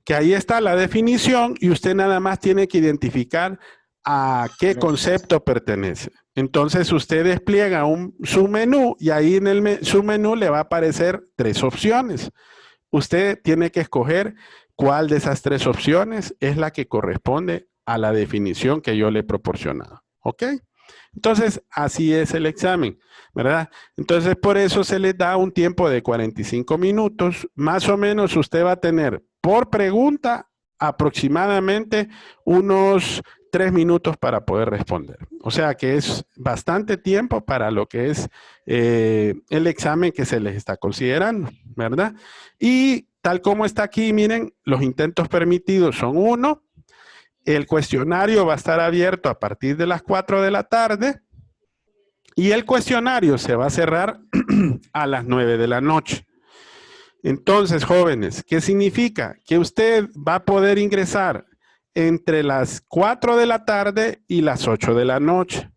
que ahí está la definición y usted nada más tiene que identificar a qué concepto pertenece. Entonces usted despliega un submenú y ahí en el submenú le va a aparecer tres opciones. Usted tiene que escoger cuál de esas tres opciones es la que corresponde a la definición que yo le he proporcionado. ¿Ok? Entonces, así es el examen, ¿verdad? Entonces, por eso se le da un tiempo de 45 minutos. Más o menos usted va a tener por pregunta aproximadamente unos 3 minutos para poder responder. O sea que es bastante tiempo para lo que es el examen que se les está considerando, ¿verdad? Y tal como está aquí, miren, los intentos permitidos son 1. El cuestionario va a estar abierto a partir de las 4 de la tarde y el cuestionario se va a cerrar a las 9 de la noche. Entonces, jóvenes, ¿qué significa? Que usted va a poder ingresar entre las 4 de la tarde y las 8 de la noche.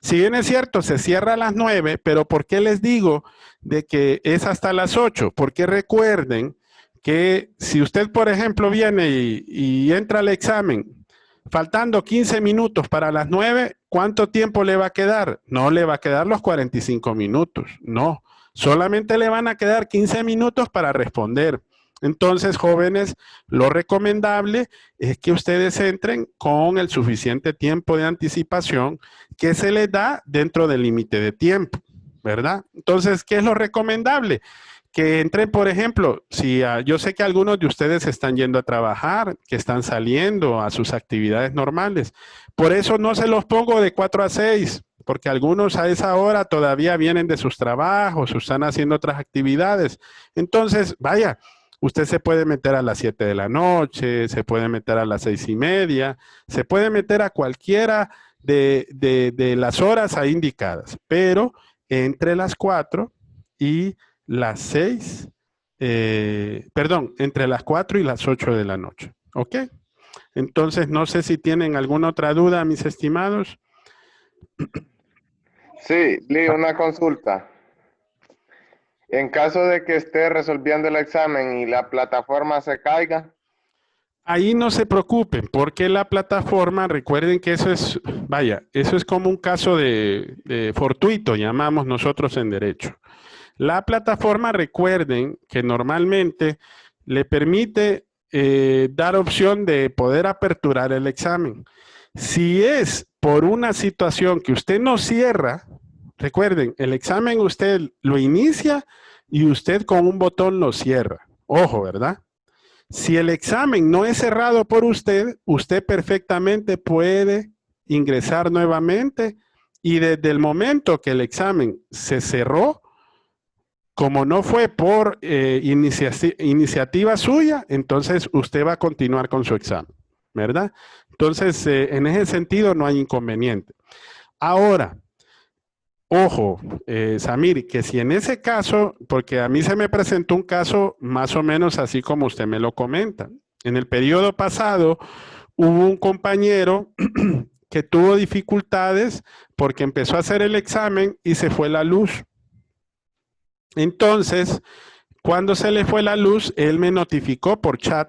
Si bien es cierto, se cierra a las 9, pero ¿por qué les digo de que es hasta las 8? Porque recuerden que si usted, por ejemplo, viene y entra al examen faltando 15 minutos para las 9, ¿cuánto tiempo le va a quedar? No le va a quedar los 45 minutos, no. Solamente le van a quedar 15 minutos para responder. Entonces, jóvenes, lo recomendable es que ustedes entren con el suficiente tiempo de anticipación que se les da dentro del límite de tiempo, ¿verdad? Entonces, ¿qué es lo recomendable? Que entren, por ejemplo, si yo sé que algunos de ustedes están yendo a trabajar, que están saliendo a sus actividades normales. Por eso no se los pongo de 4 a 6, porque algunos a esa hora todavía vienen de sus trabajos o están haciendo otras actividades. Entonces, vaya, usted se puede meter a las 7 de la noche, se puede meter a las 6:30, se puede meter a cualquiera de las horas ahí indicadas, pero entre las 4 y las 6, entre las 4 y las 8 de la noche. ¿Ok? Entonces, no sé si tienen alguna otra duda, mis estimados. Sí, Lee, una consulta. En caso de que esté resolviendo el examen y la plataforma se caiga. Ahí no se preocupen, porque la plataforma, recuerden que eso es, vaya, eso es como un caso de fortuito, llamamos nosotros en derecho. La plataforma, recuerden que normalmente le permite dar opción de poder aperturar el examen. Si es por una situación que usted no cierra, recuerden, el examen usted lo inicia y usted con un botón lo cierra. Ojo, ¿verdad? Si el examen no es cerrado por usted, usted perfectamente puede ingresar nuevamente y desde el momento que el examen se cerró, como no fue por iniciativa suya, entonces usted va a continuar con su examen, ¿verdad? Entonces, en ese sentido no hay inconveniente. Ahora, ojo, Samir, que si en ese caso, porque a mí se me presentó un caso más o menos así como usted me lo comenta. En el periodo pasado hubo un compañero que tuvo dificultades porque empezó a hacer el examen y se fue la luz. Entonces, cuando se le fue la luz, él me notificó por chat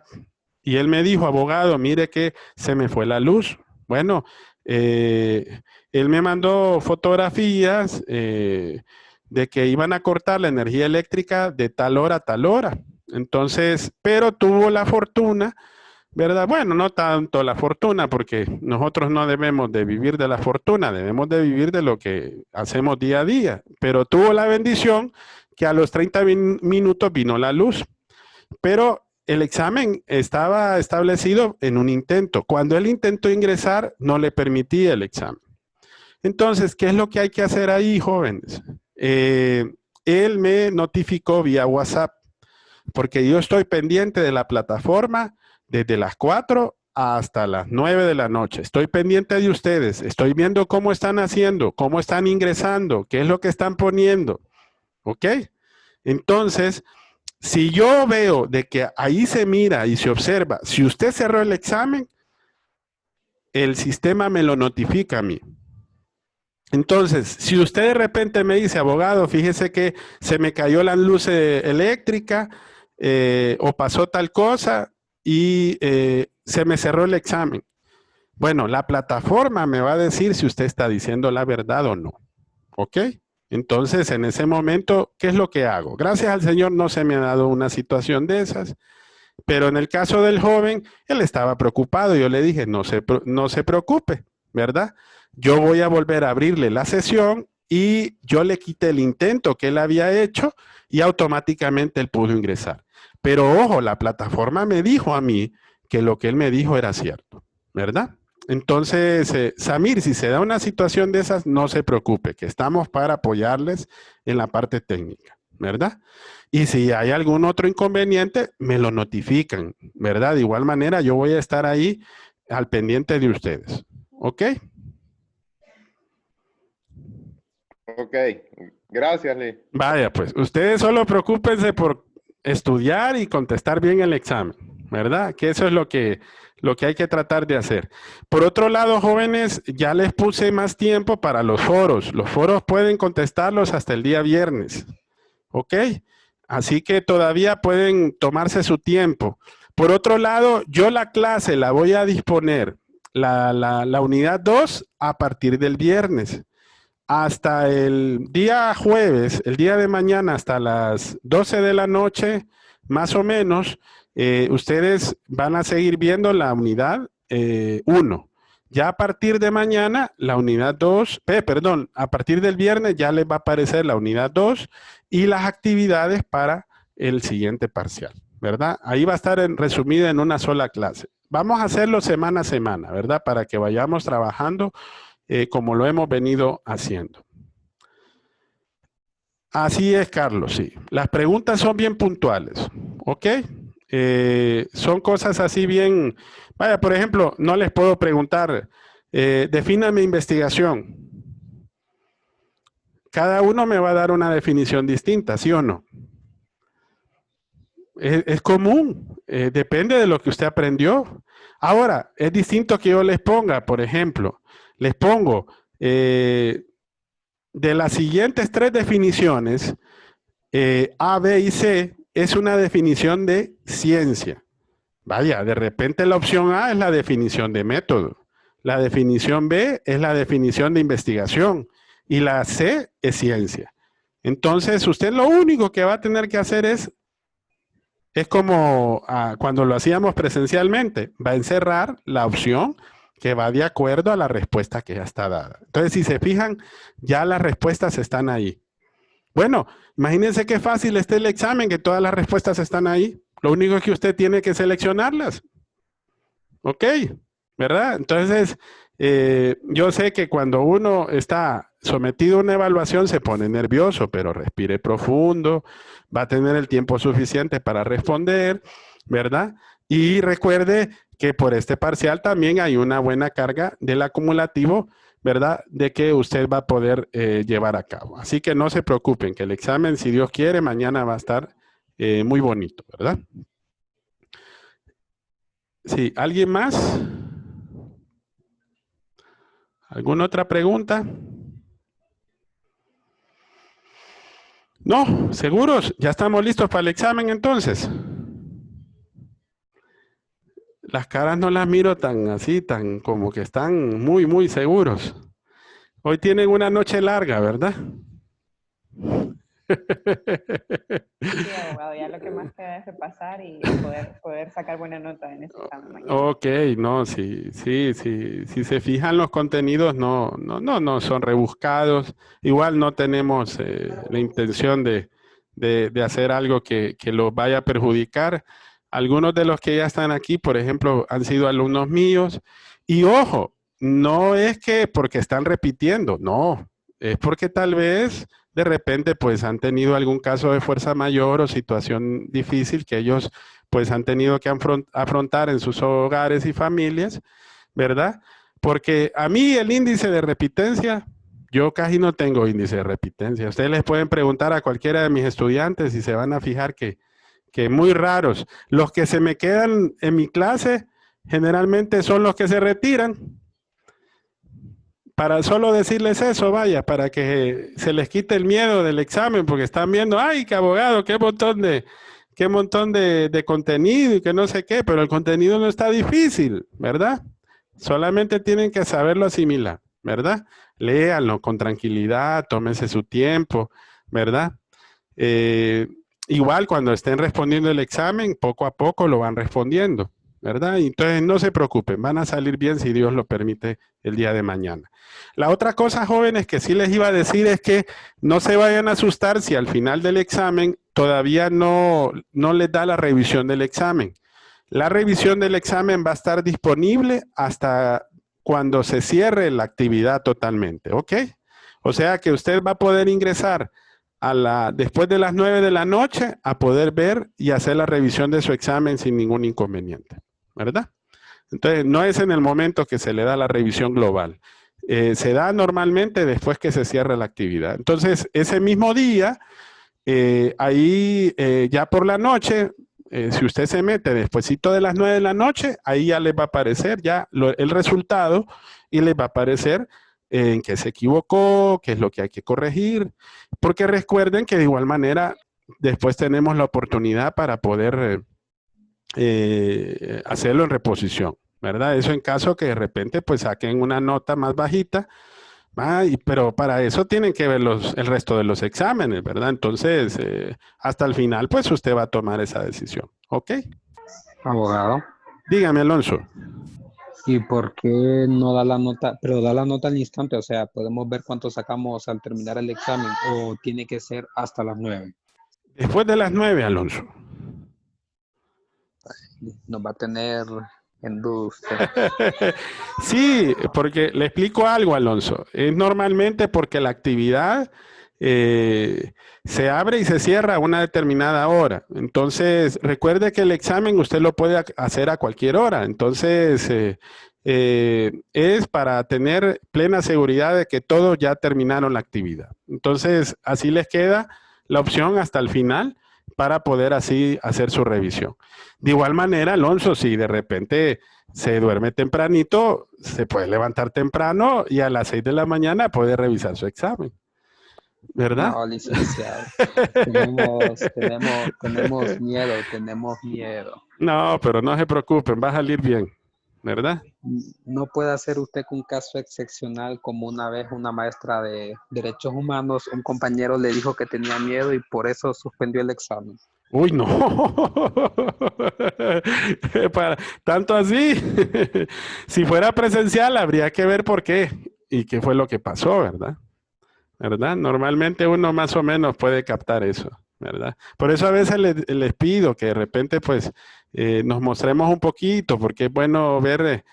Y él me dijo, abogado, mire que se me fue la luz. Bueno, él me mandó fotografías de que iban a cortar la energía eléctrica de tal hora a tal hora. Entonces, pero tuvo la fortuna, ¿verdad? Bueno, no tanto la fortuna, porque nosotros no debemos de vivir de la fortuna, debemos de vivir de lo que hacemos día a día. Pero tuvo la bendición que a los 30 minutos vino la luz. Pero el examen estaba establecido en un intento. Cuando él intentó ingresar, no le permitía el examen. Entonces, ¿qué es lo que hay que hacer ahí, jóvenes? Él me notificó vía WhatsApp, porque yo estoy pendiente de la plataforma desde las 4 hasta las 9 de la noche. Estoy pendiente de ustedes, estoy viendo cómo están haciendo, cómo están ingresando, qué es lo que están poniendo. ¿Ok? Entonces, si yo veo de que ahí se mira y se observa, si usted cerró el examen, el sistema me lo notifica a mí. Entonces, si usted de repente me dice, abogado, fíjese que se me cayó la luz eléctrica o pasó tal cosa y se me cerró el examen. Bueno, la plataforma me va a decir si usted está diciendo la verdad o no. ¿Ok? Entonces, en ese momento, ¿qué es lo que hago? Gracias al Señor no se me ha dado una situación de esas, pero en el caso del joven, él estaba preocupado. Yo le dije, no se preocupe, ¿verdad? Yo voy a volver a abrirle la sesión y yo le quité el intento que él había hecho y automáticamente él pudo ingresar. Pero ojo, la plataforma me dijo a mí que lo que él me dijo era cierto, ¿verdad? Entonces, Samir, si se da una situación de esas, no se preocupe, que estamos para apoyarles en la parte técnica, ¿verdad? Y si hay algún otro inconveniente, me lo notifican, ¿verdad? De igual manera, yo voy a estar ahí al pendiente de ustedes, ¿ok? Ok, gracias, Lee. Vaya, pues, ustedes solo preocúpense por estudiar y contestar bien el examen, ¿verdad? Que eso es lo que hay que tratar de hacer. Por otro lado, jóvenes, ya les puse más tiempo para los foros. Los foros pueden contestarlos hasta el día viernes, ¿ok? Así que todavía pueden tomarse su tiempo. Por otro lado, yo la clase la voy a disponer, la unidad 2, a partir del viernes. Hasta el día jueves, el día de mañana, hasta las 12 de la noche, más o menos, ustedes van a seguir viendo la unidad 1. Ya a partir de mañana, la unidad 2, a partir del viernes ya les va a aparecer la unidad 2 y las actividades para el siguiente parcial, ¿verdad? Ahí va a estar resumida en una sola clase. Vamos a hacerlo semana a semana, ¿verdad? Para que vayamos trabajando como lo hemos venido haciendo. Así es, Carlos, sí. Las preguntas son bien puntuales, ¿ok? Son cosas así bien... Vaya, por ejemplo, no les puedo preguntar, defíname investigación. Cada uno me va a dar una definición distinta, ¿sí o no? Es común, depende de lo que usted aprendió. Ahora, es distinto que yo les ponga, por ejemplo, les pongo de las siguientes 3 definiciones, A, B y C es una definición de ciencia. Vaya, de repente la opción A es la definición de método, la definición B es la definición de investigación y la C es ciencia. Entonces, usted lo único que va a tener que hacer es como cuando lo hacíamos presencialmente, va a encerrar la opción que va de acuerdo a la respuesta que ya está dada. Entonces, si se fijan, ya las respuestas están ahí. Bueno, imagínense qué fácil está el examen, que todas las respuestas están ahí. Lo único que usted tiene que seleccionarlas. ¿Ok? ¿Verdad? Entonces, yo sé que cuando uno está sometido a una evaluación se pone nervioso, pero respire profundo, va a tener el tiempo suficiente para responder, ¿verdad? Y recuerde que por este parcial también hay una buena carga del acumulativo, ¿verdad? De que usted va a poder llevar a cabo. Así que no se preocupen, que el examen, si Dios quiere, mañana va a estar muy bonito, ¿verdad? Sí, ¿alguien más? ¿Alguna otra pregunta? No, ¿seguros? ¿Ya estamos listos para el examen entonces? Las caras no las miro tan así, tan como que están muy, muy seguros. Hoy tienen una noche larga, ¿verdad? Sí, abogado, ya lo que más queda es repasar y poder sacar buena nota en ese examen mañana. Ok, no, sí, si se fijan los contenidos, no son rebuscados. Igual no tenemos la intención de hacer algo que los vaya a perjudicar. Algunos de los que ya están aquí, por ejemplo, han sido alumnos míos. Y ojo, no es que porque están repitiendo, no, es porque tal vez de repente pues han tenido algún caso de fuerza mayor o situación difícil que ellos pues han tenido que afrontar en sus hogares y familias, ¿verdad? Porque a mí el índice de repitencia, yo casi no tengo índice de repitencia. Ustedes les pueden preguntar a cualquiera de mis estudiantes y se van a fijar que muy raros. Los que se me quedan en mi clase generalmente son los que se retiran. Para solo decirles eso, vaya, para que se les quite el miedo del examen, porque están viendo, ay, qué abogado, qué montón de contenido y que no sé qué, pero el contenido no está difícil, ¿verdad? Solamente tienen que saberlo asimilar, ¿verdad? Léanlo con tranquilidad, tómense su tiempo, ¿verdad? Igual cuando estén respondiendo el examen, poco a poco lo van respondiendo, ¿verdad? Entonces no se preocupen, van a salir bien si Dios lo permite el día de mañana. La otra cosa, jóvenes, que sí les iba a decir es que no se vayan a asustar si al final del examen todavía no les da la revisión del examen. La revisión del examen va a estar disponible hasta cuando se cierre la actividad totalmente, ¿ok? O sea que usted va a poder ingresar después de las 9 de la noche a poder ver y hacer la revisión de su examen sin ningún inconveniente, ¿verdad? Entonces, no es en el momento que se le da la revisión global. Se da normalmente después que se cierra la actividad. Entonces, ese mismo día, ya por la noche, si usted se mete despuesito de las 9 de la noche, ahí ya les va a aparecer ya el resultado y les va a aparecer en qué se equivocó, qué es lo que hay que corregir, porque recuerden que de igual manera después tenemos la oportunidad para poder hacerlo en reposición, ¿verdad? Eso en caso que de repente pues saquen una nota más bajita, pero para eso tienen que ver el resto de los exámenes, ¿verdad? Entonces, hasta el final pues usted va a tomar esa decisión, ¿ok? Abogado. Dígame, Alonso. ¿Y por qué no da la nota? Pero da la nota al instante, o sea, podemos ver cuánto sacamos al terminar el examen o tiene que ser hasta las 9. Después de las 9, Alonso. Nos va a tener en duda usted. Sí, porque le explico algo, Alonso. Es normalmente porque la actividad se abre y se cierra a una determinada hora. Entonces, recuerde que el examen usted lo puede hacer a cualquier hora. Entonces, es para tener plena seguridad de que todos ya terminaron la actividad. Entonces, así les queda la opción hasta el final para poder así hacer su revisión. De igual manera, Alonso, si de repente se duerme tempranito, se puede levantar temprano y a las 6 de la mañana puede revisar su examen. ¿Verdad? No, licenciado. tenemos miedo. No, pero no se preocupen, va a salir bien, ¿verdad? No puede hacer usted un caso excepcional como una vez una maestra de Derechos Humanos, un compañero le dijo que tenía miedo y por eso suspendió el examen. Uy, no. Tanto así. Si fuera presencial, habría que ver por qué y qué fue lo que pasó, ¿verdad? ¿Verdad? Normalmente uno más o menos puede captar eso, ¿verdad? Por eso a veces les pido que de repente pues nos mostremos un poquito, porque es bueno ver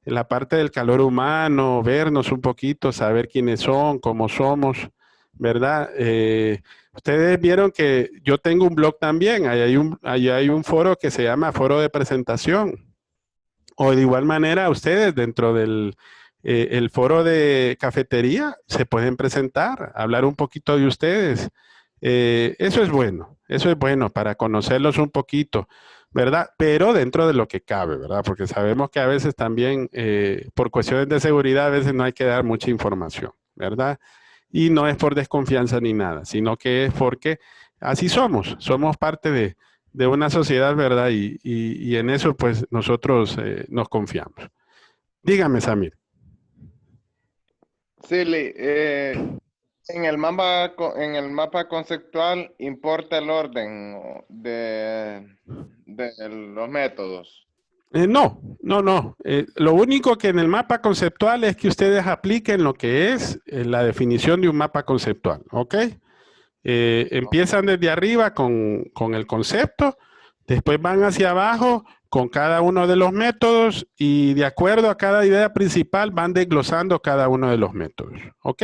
la parte del calor humano, vernos un poquito, saber quiénes son, cómo somos, ¿verdad? Ustedes vieron que yo tengo un blog también, ahí hay un foro que se llama Foro de Presentación. O de igual manera, ustedes dentro del el foro de cafetería se pueden presentar, hablar un poquito de ustedes. Eso es bueno para conocerlos un poquito, ¿verdad? Pero dentro de lo que cabe, ¿verdad? Porque sabemos que a veces también, por cuestiones de seguridad, a veces no hay que dar mucha información, ¿verdad? Y no es por desconfianza ni nada, sino que es porque así somos parte de una sociedad, ¿verdad? Y en eso pues nosotros nos confiamos. Dígame, Samir. Sí, Lee, en el mapa conceptual importa el orden de los métodos. No. Lo único que en el mapa conceptual es que ustedes apliquen lo que es la definición de un mapa conceptual, ¿ok? Empiezan desde arriba con el concepto, después van hacia abajo con cada uno de los métodos y de acuerdo a cada idea principal van desglosando cada uno de los métodos, ¿ok?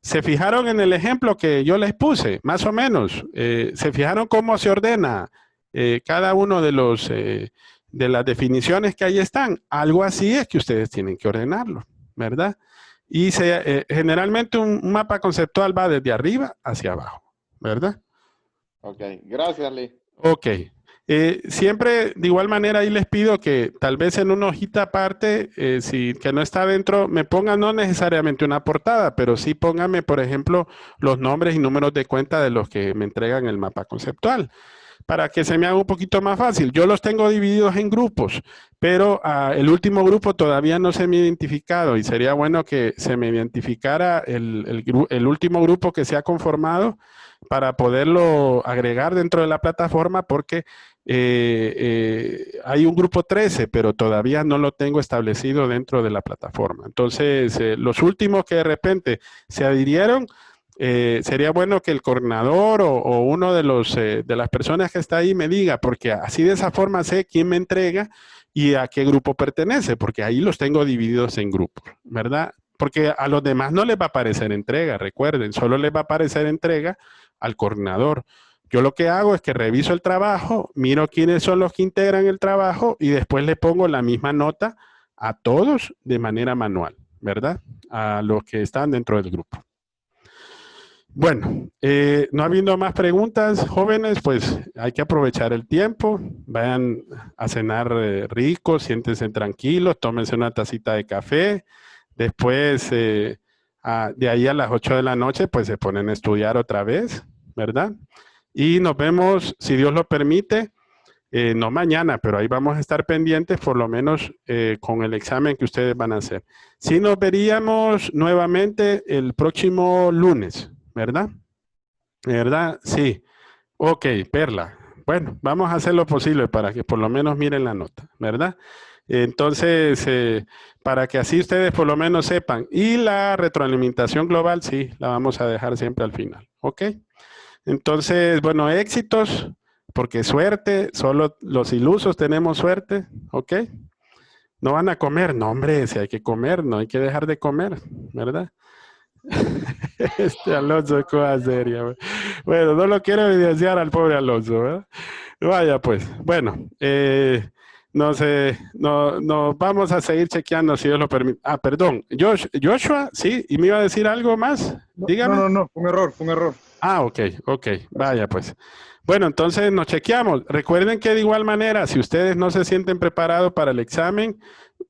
¿Se fijaron en el ejemplo que yo les puse? Más o menos. ¿Se fijaron cómo se ordena cada uno de los de las definiciones que ahí están? Algo así es que ustedes tienen que ordenarlo, ¿verdad? Y generalmente un mapa conceptual va desde arriba hacia abajo, ¿verdad? Ok, gracias, Lee. Ok. Siempre, de igual manera, ahí les pido que tal vez en una hojita aparte, si que no está dentro, me pongan no necesariamente una portada, pero sí pónganme, por ejemplo, los nombres y números de cuenta de los que me entregan el mapa conceptual, para que se me haga un poquito más fácil. Yo los tengo divididos en grupos, pero el último grupo todavía no se me ha identificado y sería bueno que se me identificara el último grupo que se ha conformado para poderlo agregar dentro de la plataforma porque hay un grupo 13, pero todavía no lo tengo establecido dentro de la plataforma. Entonces, los últimos que de repente se adhirieron, sería bueno que el coordinador o uno de las personas que está ahí me diga, porque así de esa forma sé quién me entrega y a qué grupo pertenece, porque ahí los tengo divididos en grupos, ¿verdad? Porque a los demás no les va a aparecer entrega, recuerden, solo les va a aparecer entrega al coordinador. Yo lo que hago es que reviso el trabajo, miro quiénes son los que integran el trabajo y después le pongo la misma nota a todos de manera manual, ¿verdad? A los que están dentro del grupo. Bueno, no habiendo más preguntas, jóvenes, pues hay que aprovechar el tiempo, vayan a cenar rico, siéntense tranquilos, tómense una tacita de café, después de ahí a las 8 de la noche, pues se ponen a estudiar otra vez, ¿verdad? Y nos vemos, si Dios lo permite, no mañana, pero ahí vamos a estar pendientes por lo menos con el examen que ustedes van a hacer. Sí nos veríamos nuevamente el próximo lunes, ¿verdad? ¿Verdad? Sí. Ok, Perla. Bueno, vamos a hacer lo posible para que por lo menos miren la nota, ¿verdad? Entonces, para que así ustedes por lo menos sepan. Y la retroalimentación global, sí, la vamos a dejar siempre al final, ¿ok? Entonces, bueno, éxitos, porque suerte, solo los ilusos tenemos suerte, ¿ok? No van a comer, no hombre, si hay que comer, no hay que dejar de comer, ¿verdad? Alonso, cosa seria. Bueno, no lo quiero evidenciar al pobre Alonso, ¿verdad? Vaya pues, bueno, no sé, nos vamos a seguir chequeando si Dios lo permite. Ah, perdón, Joshua, sí, y me iba a decir algo más, dígame. No, fue un error. Ah, ok, vaya pues. Bueno, entonces nos chequeamos. Recuerden que de igual manera, si ustedes no se sienten preparados para el examen,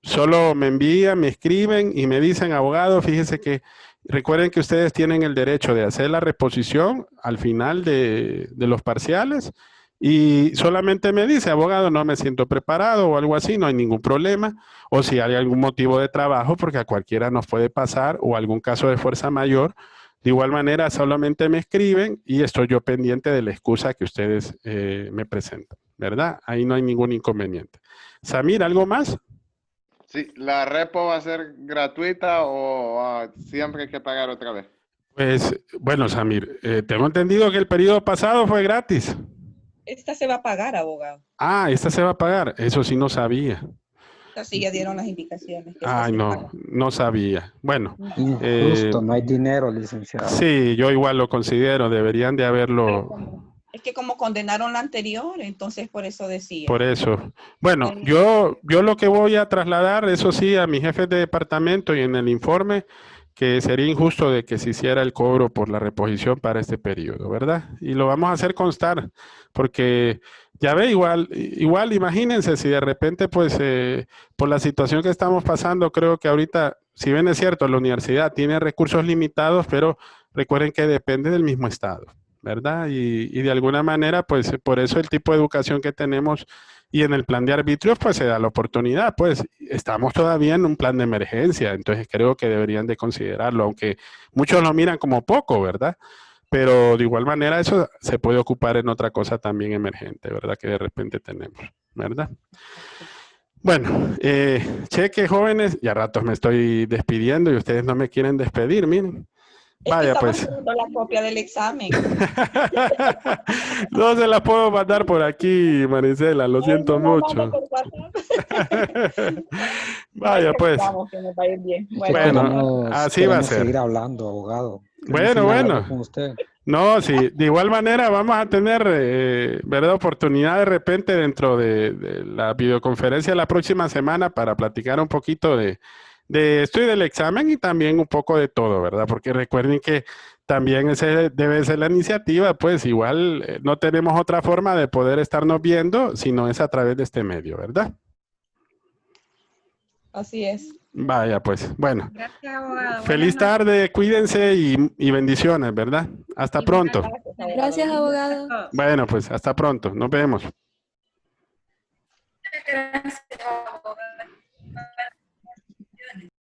solo me envían, me escriben y me dicen, abogado, fíjese que recuerden que ustedes tienen el derecho de hacer la reposición al final de los parciales y solamente me dice, abogado, no me siento preparado o algo así, no hay ningún problema. O si hay algún motivo de trabajo, porque a cualquiera nos puede pasar o algún caso de fuerza mayor, de igual manera solamente me escriben y estoy yo pendiente de la excusa que ustedes me presentan, ¿verdad? Ahí no hay ningún inconveniente. Samir, ¿algo más? Sí, ¿la repo va a ser gratuita o siempre hay que pagar otra vez? Pues, bueno, Samir, tengo entendido que el periodo pasado fue gratis. Esta se va a pagar, abogado. Ah, esta se va a pagar. Eso sí no sabía. Así ya dieron las indicaciones. Ay, no sabía. Bueno. Injusto, no hay dinero, licenciado. Sí, yo igual lo considero. Deberían de haberlo... Es que como condenaron la anterior, entonces por eso decía. Por eso. Bueno, yo lo que voy a trasladar, eso sí, a mi jefe de departamento y en el informe, que sería injusto de que se hiciera el cobro por la reposición para este periodo, ¿verdad? Y lo vamos a hacer constar, porque ya ve, igual imagínense si de repente, pues, por la situación que estamos pasando, creo que ahorita, si bien es cierto, la universidad tiene recursos limitados, pero recuerden que depende del mismo estado, ¿verdad? Y de alguna manera, pues por eso el tipo de educación que tenemos y en el plan de arbitrios, pues se da la oportunidad, pues estamos todavía en un plan de emergencia, entonces creo que deberían de considerarlo, aunque muchos lo miran como poco, ¿verdad? Pero de igual manera eso se puede ocupar en otra cosa también emergente, ¿verdad? Que de repente tenemos, ¿verdad? Bueno, cheque jóvenes, ya ratos me estoy despidiendo y ustedes no me quieren despedir, miren. Vaya, estamos pues. haciendo la copia del examen. No se la puedo mandar por aquí, Marisela, lo siento No, manda mucho. por WhatsApp. Vaya, pues. Vamos, que nos va a ir bien. Es que Bueno, así va a queremos ser. seguir hablando, abogado. Queremos Bueno, seguir hablando bueno. con usted. No, sí, de igual manera vamos a tener, ¿verdad? Oportunidad de repente dentro de la videoconferencia la próxima semana para platicar un poquito de esto y del examen y también un poco de todo, ¿verdad? Porque recuerden que también ese debe ser la iniciativa, pues igual no tenemos otra forma de poder estarnos viendo, sino es a través de este medio, ¿verdad? Así es. Vaya, pues, bueno. Gracias, abogado. Feliz Buenas noches. tarde, cuídense y bendiciones, ¿verdad? Hasta pronto. Gracias, abogado. Bueno, pues hasta pronto. Nos vemos. Gracias.